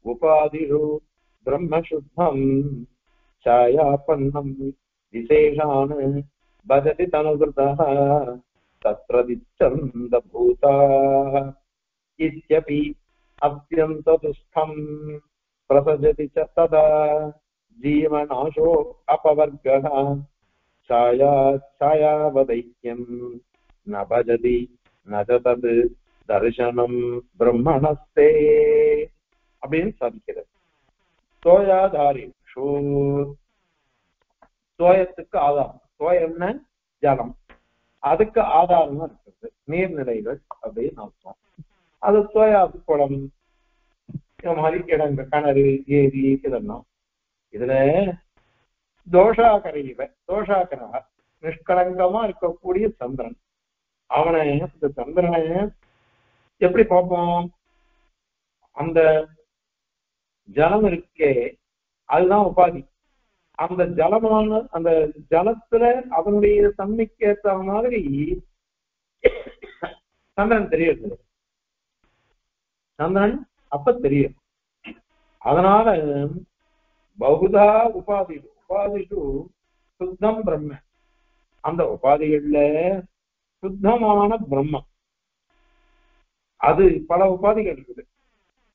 உபாதிஷு பிரம்மசுத்தம் சாயாபன்னம் விசேஷான் பஜதி தனுகிருதः தத்ரதிச்சந்த பூதாः இத்யபி அத்யந்ததுஷ்டம் பிரசஜதி ச ததா ஜீவநாசோ அபவர்கः சாயாவதைக்யம் ந பஜதி ந தத் தர்சனம் பிரம்மணஸ்தே அப்படின்னு சாதிக்கிறது. சோயாதாரிஷு, சோயத்துக்கு ஆதாரம், சோயம்னா ஜலம், அதுக்கு ஆதாரமா இருக்கிறது நீர்நிலைகள் அப்படின்னு அர்த்தம். அது சோயாது குளம், இந்த மாதிரி இடங்கள், கிணறு, ஏரி, இதெல்லாம். இதுல தோஷாகரைவ, தோஷாகரா நிஷ்கலங்கமா இருக்கக்கூடிய சந்திரன், அவனை இந்த சந்திரனை எப்படி பார்ப்போம்? அந்த ஜலம் இருக்கே அதுதான் உபாதி. அந்த ஜலமான அந்த ஜலத்துல அதனுடைய தன்மைக்கு ஏற்ற மாதிரி சந்திரன் தெரியுது. சந்திரன் அப்ப தெரியும். அதனால பகுதா உபாதிஷு, உபாதிஷு சுத்தம் பிரம்ம, அந்த உபாதிகள்ல சுத்தமான பிரம்மம், அது பல உபாதிகள் இருக்குது,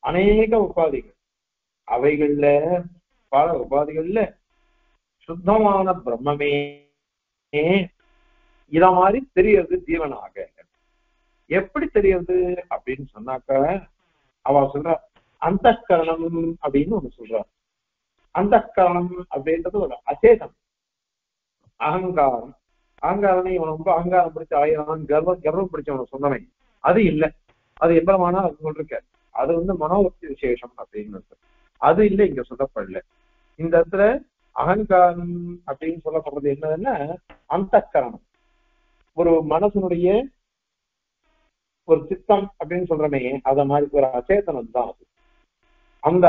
அநேக உபாதிகள். அவைகள்ல பல உபாதிகள்ல சுத்தமான பிரம்மமே இத மாதிரி தெரியறது ஜீவனாக. எப்படி தெரியறது அப்படின்னு சொன்னாக்க அவ சொல்ற அந்த கரணம் அப்படின்னு ஒண்ணு சொல்ற. அந்த கரணம் அப்படின்றது ஒரு அசேதம். அகங்காரம், அகங்காரம் இவன் ரொம்ப அகங்காரம் பிடிச்ச ஆயிரம் கர்வம் பிடிச்சவன் சொன்னவன் அது இல்லை. அது எவ்வளவானா அது சொல்லிருக்க, அது மனோவர்த்தி விசேஷம் அப்படின்னு அது இல்லை, இங்க சொல்லப்படல. இந்த இடத்துல அகங்காரம் அப்படின்னு சொல்லப்படுறது என்னதுன்னா அந்த கரணம், ஒரு மனசனுடைய ஒரு சித்தம் அப்படின்னு சொல்றமே அத மாதிரி ஒரு அச்சேதனம் தான் அது. அந்த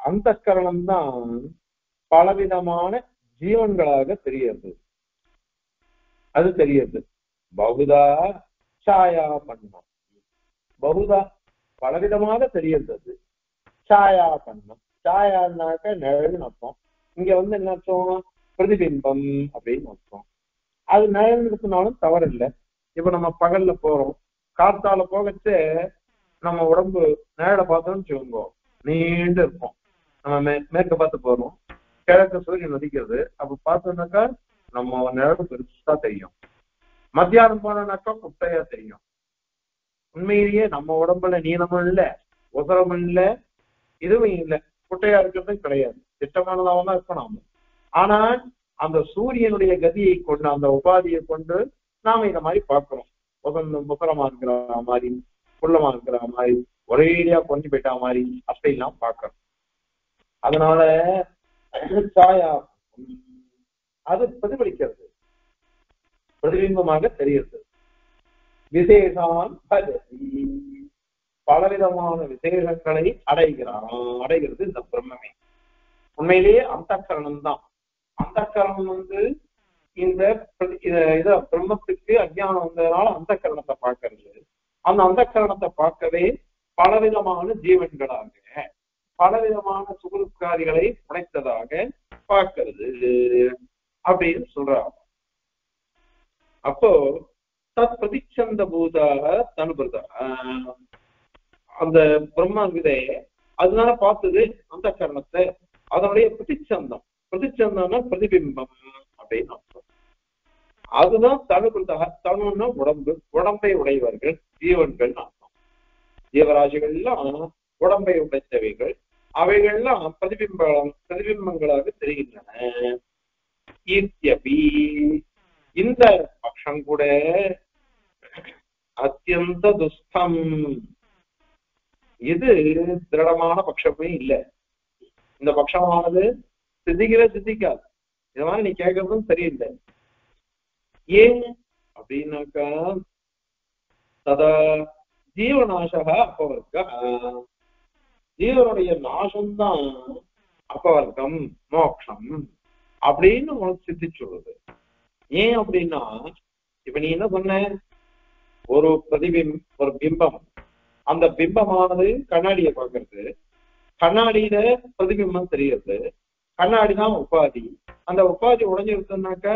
அந்த கரணம் தான் பலவிதமான ஜீவன்களாக தெரியுது. அது தெரியுது பகுதா சாயா பண்ணம், பகுதா பலவிதமாக தெரியுது. அது சாயா பண்ணம், சாயான்னாக்க நிழல்னு அர்த்தம். இங்க என்ன அர்த்தம், பிரதிபிம்பம் அப்படின்னு அர்த்தம். அது நிழல் இருக்குனாலும் தவறு இல்லை. இப்ப நம்ம பகல்ல போறோம், காத்தால போகச்சு நம்ம உடம்பு நிழலை பார்த்தோம்னு வச்சுக்கோங்க, நீண்டு இருக்கும். நம்ம மேற்க பார்த்து போறோம், கிழக்கு சூரியன் நதிக்கிறது, அப்ப பார்த்தோம்னாக்கா நம்ம நிழல் பெருசா தெரியும். மத்தியானம் போனோம்னாக்கா குட்டையா தெரியும். உண்மையிலேயே நம்ம உடம்புல நீளமும் இல்லை, உசரமும் இல்லை, இதுவும் இல்லை, குட்டையா இருக்கிறதும் கிடையாது, திட்டமானதாகவும் தான் இருக்கணும். ஆனால் அந்த சூரியனுடைய கதியை கொண்டு, அந்த உபாதியை கொண்டு நாம இத மாதிரி பார்க்கிறோம். முசரமா இருக்கிற மாதிரி, குள்ளமா இருக்கிற மாதிரி, ஒரேடியா கொஞ்சம் போயிட்டா மாதிரி அப்படிலாம் பார்க்கிறோம். அதனால சாயா அது பிரதிபலிக்கிறது, பிரதிபிம்பமாக தெரிகிறது. விசேஷான் பலவிதமான விசேஷங்களை அடைகிறது இந்த பிரம்மமே. உண்மையிலேயே அந்த கரணம் தான். அந்த கரணம் இந்த இத பிரம்மத்துக்கு அஞ்ஞானம் வந்ததுனால அந்த கரணத்தை பார்க்கறது. அந்த கரணத்தை பார்க்கவே பலவிதமான ஜீவன்களாக பலவிதமான சுகுருக்காரிகளை உடைத்ததாக பார்க்கிறது அப்படின்னு சொல்றாங்க. அப்போ தத் பிரதிச்சந்த பூதாக தனுபிரதா, அந்த பிரம்ம விதை அதனால பார்த்தது அந்த கரணத்தை, அதனுடைய பிரதிச்சந்தம். பிரதிச்சந்தம்னா பிரதிபிம்பம் அப்படின்னு அர்த்தம். அதுதான் தனுபிரதா. தனுன்னா உடம்பு, உடம்பை உடையவர்கள் ஜீவன்கள் அர்த்தம். ஜீவராசிகள்லாம் உடம்பை உடைத்தவைகள், அவைகள்லாம் பிரதிபிம்பங்களாக தெரிகின்றன. இந்த பட்சம் கூட அத்தியந்த துஷ்டம், இது திருடமான பட்சமே இல்லை. இந்த பட்சமானது சித்திக்காது. இந்த மாதிரி நீ கேட்கறதும் சரியில்லை. ஏன் அப்படின்னாக்கா ததா ஜீவநாசக அப்பவர்க்க, ஜீவனுடைய நாசம்தான் அப்பவர்க்கம் மோட்சம் அப்படின்னு உனக்கு சித்தி சொல்லுது. ஏன் அப்படின்னா, இப்ப நீ என்ன சொன்ன, ஒரு ஒரு பிம்பம், அந்த பிம்பமானது கண்ணாடியை பார்க்கறது, கண்ணாடியில பிரதிபிம்பம் தெரியுது, கண்ணாடிதான் உபாதி. அந்த உபாதி உடைஞ்சிருக்குனாக்க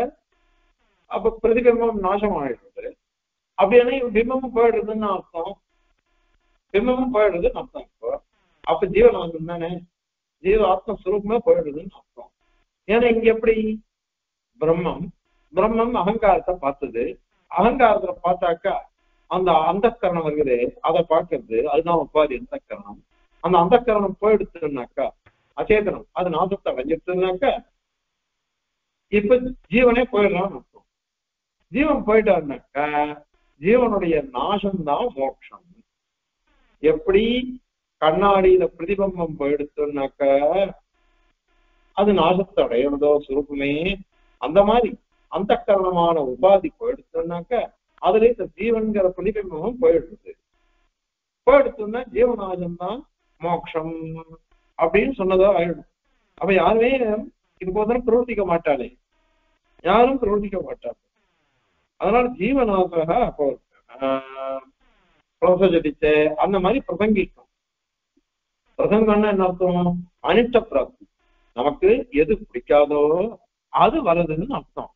அப்ப பிரதிபிம்பம் நாசம் ஆயிடுறது. அப்படின்னா பிம்பமும் போயிடுறதுன்னு அர்த்தம், பிம்பமும் போயிடுறதுன்னு அர்த்தம். இப்போ அப்ப ஜீவநாசம் தானே, ஜீவ ஆத்மஸ்வரூபமே போயிடுறதுன்னு அர்த்தம். ஏன்னா இங்க எப்படி பிரம்மம் அகங்காரத்தை பார்த்தது, அகங்காரத்தை பார்த்தாக்கா அந்த கரணம் வருகிறது, அதை பார்க்கறது, அதுதான் உபாதி அந்த கரணம். அந்த கரணம் போயிடுச்சுனாக்கா அச்சேதனம், அது நாசத்தை அடைஞ்சிடுச்சுனாக்கா இப்ப ஜீவனே போயிடலாம்னு அர்த்தம். ஜீவன் போயிட்டாருனாக்கா ஜீவனுடைய நாசம்தான் மோட்சம். எப்படி கண்ணாடியில பிரதிபம்பம் போயிடுச்சுனாக்க அது நாசத்தை அடையிறதோ சுரூபமே, அந்த மாதிரி அந்த கரணமான உபாதி போயிடுச்சுனாக்க அதுல இந்த ஜீவன்கிற பிரதிபிம்பமும் போயிடுச்சுன்னா ஜீவநாசம் தான் மோட்சம் அப்படின்னு சொன்னதா ஆயிடும். அப்ப யாருமே இதுபோதும் பிரவர்த்திக்க மாட்டாளே, யாரும் பிரவர்த்திக்க மாட்டாங்க. அதனால ஜீவநாசக அப்போ பிரசஜடிச்ச அந்த மாதிரி பிரசங்கிக்கும். பிரசங்கம்னா என்ன அர்த்தம், அனிஷ்ட பிராப்தி. நமக்கு எது பிடிக்காதோ அது வருதுன்னு அர்த்தம்.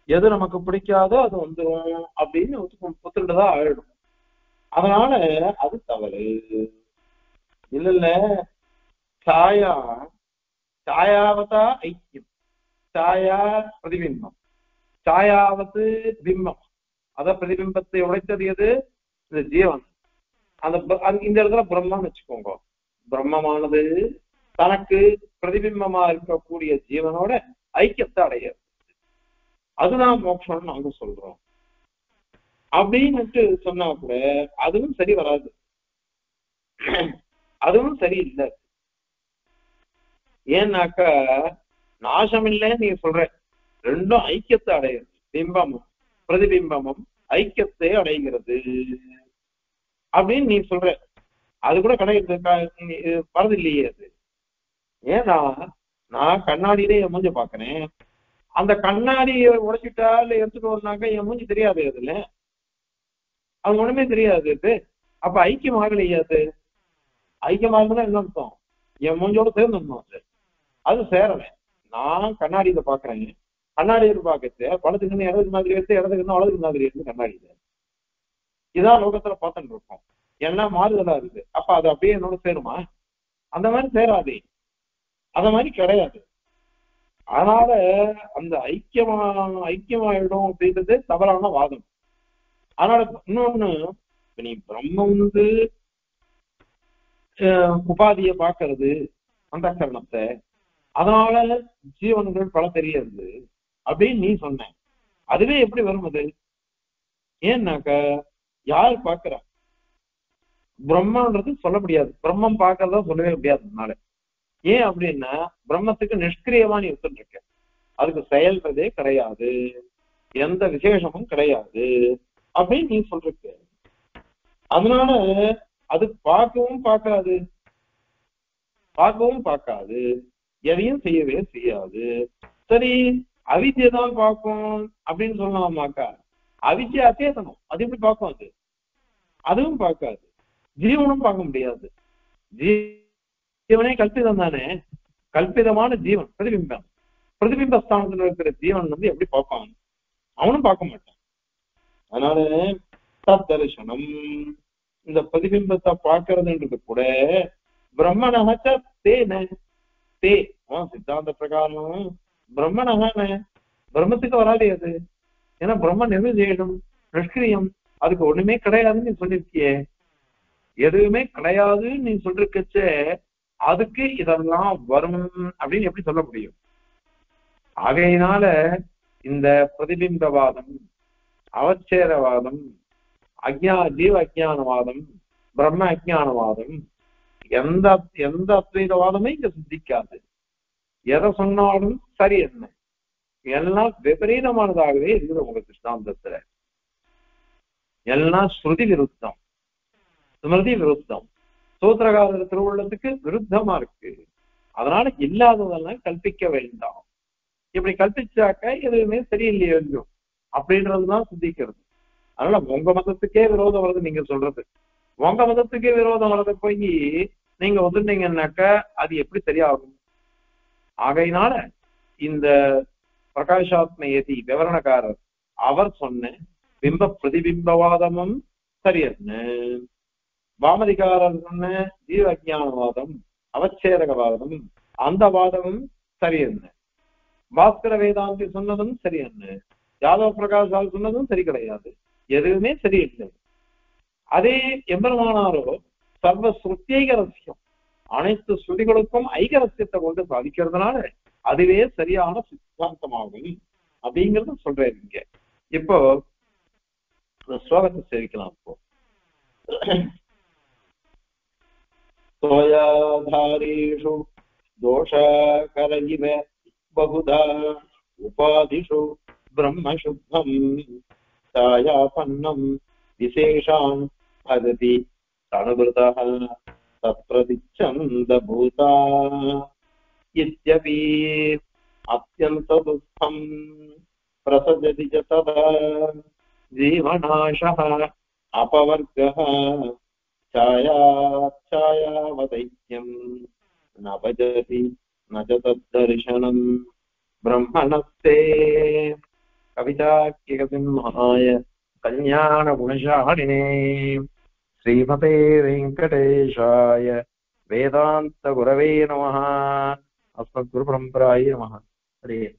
எது நமக்கு பிடிக்காதோ அது வந்துடும் அப்படின்னு ஒத்துட்டுதான் ஆயிடும். அதனால அது தவறு. இல்ல இல்ல, சாயா சாயாவதா ஐக்கியம், சாயா பிரதிபிம்பம், சாயாவது பிம்பம், அத பிரதிபிம்பத்தை உடைத்தது எது? இந்த ஜீவன். இந்த இடத்துல பிரம்மம் வச்சுக்கோங்க. பிரம்மமானது தனக்கு பிரதிபிம்பமா இருக்கக்கூடிய ஜீவனோட ஐக்கியத்தை அடையாது. அதுதான் மோட்சம்னு நாங்க சொல்றோம். அப்படின்னு சொன்னா கூட அதுவும் சரி வராது, அதுவும் சரியில்லை. ஏன்னாக்க நாசம் இல்லைன்னு நீங்க சொல்ற, ரெண்டும் ஐக்கியத்தை அடைகிறது. பிம்பமும் பிரதிபிம்பமும் ஐக்கியத்தை அடைகிறது அப்படின்னு நீ சொல்ற. அது கூட வரது இல்லையே அது. ஏன்னா நான் கண்ணாடியிலே என் மூஞ்சி பாக்குறேன், அந்த கண்ணாடியை உடைச்சிட்டா இல்ல எடுத்துட்டு வரனாக்கா என் மூஞ்சி தெரியாது, அதுல அது ஒண்ணுமே தெரியாது. அப்ப ஐக்கியம் ஆகலையே அது. ஐக்கியமாகதான் என்ன அர்த்தம்? என் மூஞ்சோட சேர்ந்துடணும் அது. அது சேரல. நான் கண்ணாடியில பாக்குறேன், கண்ணாடியில் பாக்கச்சு பழத்துக்கு இடதுக்கு மாதிரி எடுத்து, இடத்துக்கு வலதுக்கு மாதிரி எடுத்து கண்ணாடியில. இதான் லோகத்துல பார்த்துட்டு இருக்கோம். எல்லாம் மாறுதலா இருக்கு. அப்ப அது அப்படியே என்னோட சேருமா? அந்த மாதிரி சேராது, அத மாதிரி கிடையாது. அதனால அந்த ஐக்கியமாயிடும் அப்படின்றது தவறான வாதம். அதனால இன்னொன்னு, நீ பிரம்மம் உபாதியை பார்க்கறது அந்த கரணத்தை, அதனால ஜீவன்கள் பல தெரியாது அப்படின்னு நீ சொன்ன. அதுவே எப்படி வரும் அது? ஏன்னாக்க யாரு பாக்குறா? பிரம்மன்றது சொல்ல முடியாது, பிரம்மம் பார்க்கறதா சொல்லவே முடியாது. அதனால ஏன் அப்படின்னா பிரம்மத்துக்கு நிஷ்கிரியமா நீ எடுத்துட்டு இருக்க, அதுக்கு செயல்றதே கிடையாது, எந்த விசேஷமும் கிடையாது அப்படின்னு நீ சொல்ற. அதனால அது பார்க்கவும் பார்க்காது, எதையும் செய்யவே செய்யாது. சரி, அவித்யை தான் பார்க்கும் அப்படின்னு சொல்லலாமாக்கா? அவித்யை அச்சேதனம், அது எப்படி பார்க்கும்? அதுவும் பார்க்காது. ஜீவனும் பார்க்க முடியாது. ஜீவனே கல்பிதம் தானே, கல்பிதமான ஜீவன் பிரதிபிம்பம். பிரதிபிம்பஸ்தானத்துல இருக்கிற ஜீவன் எப்படி பார்ப்பான்? அவனும் பார்க்க மாட்டான். அதனால தத்தரிசனம், இந்த பிரதிபிம்பத்தை பார்க்கறதுன்றது கூட பிரம்மனக தேன தே சித்தாந்த பிரகாரம் பிரம்மனக பிரம்மத்துக்கு வராது அது. ஏன்னா பிரம்மன் எது செய்யணும்? நிஷ்கிரியம், அதுக்கு ஒண்ணுமே கிடையாதுன்னு நீ சொல்லிருக்கியே. எதுவுமே கிடையாதுன்னு நீ சொல்லிருக்கச்சே அதுக்கு இதெல்லாம் வரும் அப்படின்னு எப்படி சொல்ல முடியும்? ஆகையினால இந்த பிரதிபிம்பவாதம், அவச்சேதவாதம், ஜீவ அஜானவாதம், பிரம்ம அஜானவாதம், எந்த அத்வைதவாதமே இங்க சித்திக்காது. எதை சொன்னாலும் சரி என்ன, எல்லாம் விபரீதமானதாகவே இருக்குது உங்க சித்தாந்தத்துல. எல்லாம் ஸ்ருதி விருத்தம், ஸ்மிருதி விருத்தம், சூத்திரகாரர் திருவுள்ளத்துக்கு விருத்தமா இருக்கு. அதனால இல்லாததெல்லாம் கல்பிக்க வேண்டாம். இப்படி கல்பிச்சாக்க எதுவுமே சரியில்லையோ அப்படின்றதுதான் சிந்திக்கிறது. அதனால உங்க மதத்துக்கே விரோதம் வருது நீங்க சொல்றது. உங்க மதத்துக்கே விரோதம் வரத போய் நீங்க வந்துட்டீங்கன்னாக்க அது எப்படி சரியாகும்? ஆகையினால இந்த பிரகாஷாத்மயதி விவரணக்காரர் அவர் சொன்ன பிம்ப பிரதிபிம்பவாதமும் சரியன்னு, வாமதிகாரர் சொன்ன ஜீவ அஜானவாதம், அவச்சேதகவாதம், அந்த வாதமும் சரியன்னு, பாஸ்கர வேதாந்தி சொன்னதும் சரியன்னு, யாதவ பிரகாஷால் சொன்னதும் சரி கிடையாது. எதுவுமே சரியில்லை. அதே எம்பெருமானாரோ சர்வ ஸ்ருதி ஐகரஸ்யம், அனைத்து ஸ்ருதிகளுக்கும் ஐகரஸ்யத்தை கொண்டு சாதிக்கிறதுனால அதுவே சரியான சித்தாந்தமாகும் அப்படிங்கறது சொல்றேன். இங்க இப்போ ஸ்லோகத்தை சேவிக்கலாம். இப்போ சோயாதாரீஷு தோஷகர இவ பகுதா உபாதிஷு பிரம்ம சுத்தம் சாயாபன்னம் விசேஷான் பததி தனுபிருதः தத்ரதிச்சந்தபூதா இத்யபி அத்யந்த துக்கம் பிரசஜதி ச ததா ஜீவநாசः அபவர்கः சாயாவதைத்யம் ந பஜதி ந ச தத்தர்சனம் பிரம்மணஸ்தே. கவிதாக்கியசிம்ஹாய கல்யாண குணசாலினே श्रीमते वेङ्कटेशाय वेदान्तगुरवे नमः। अस्मद्गुरुपरम्परायै नमः। हरे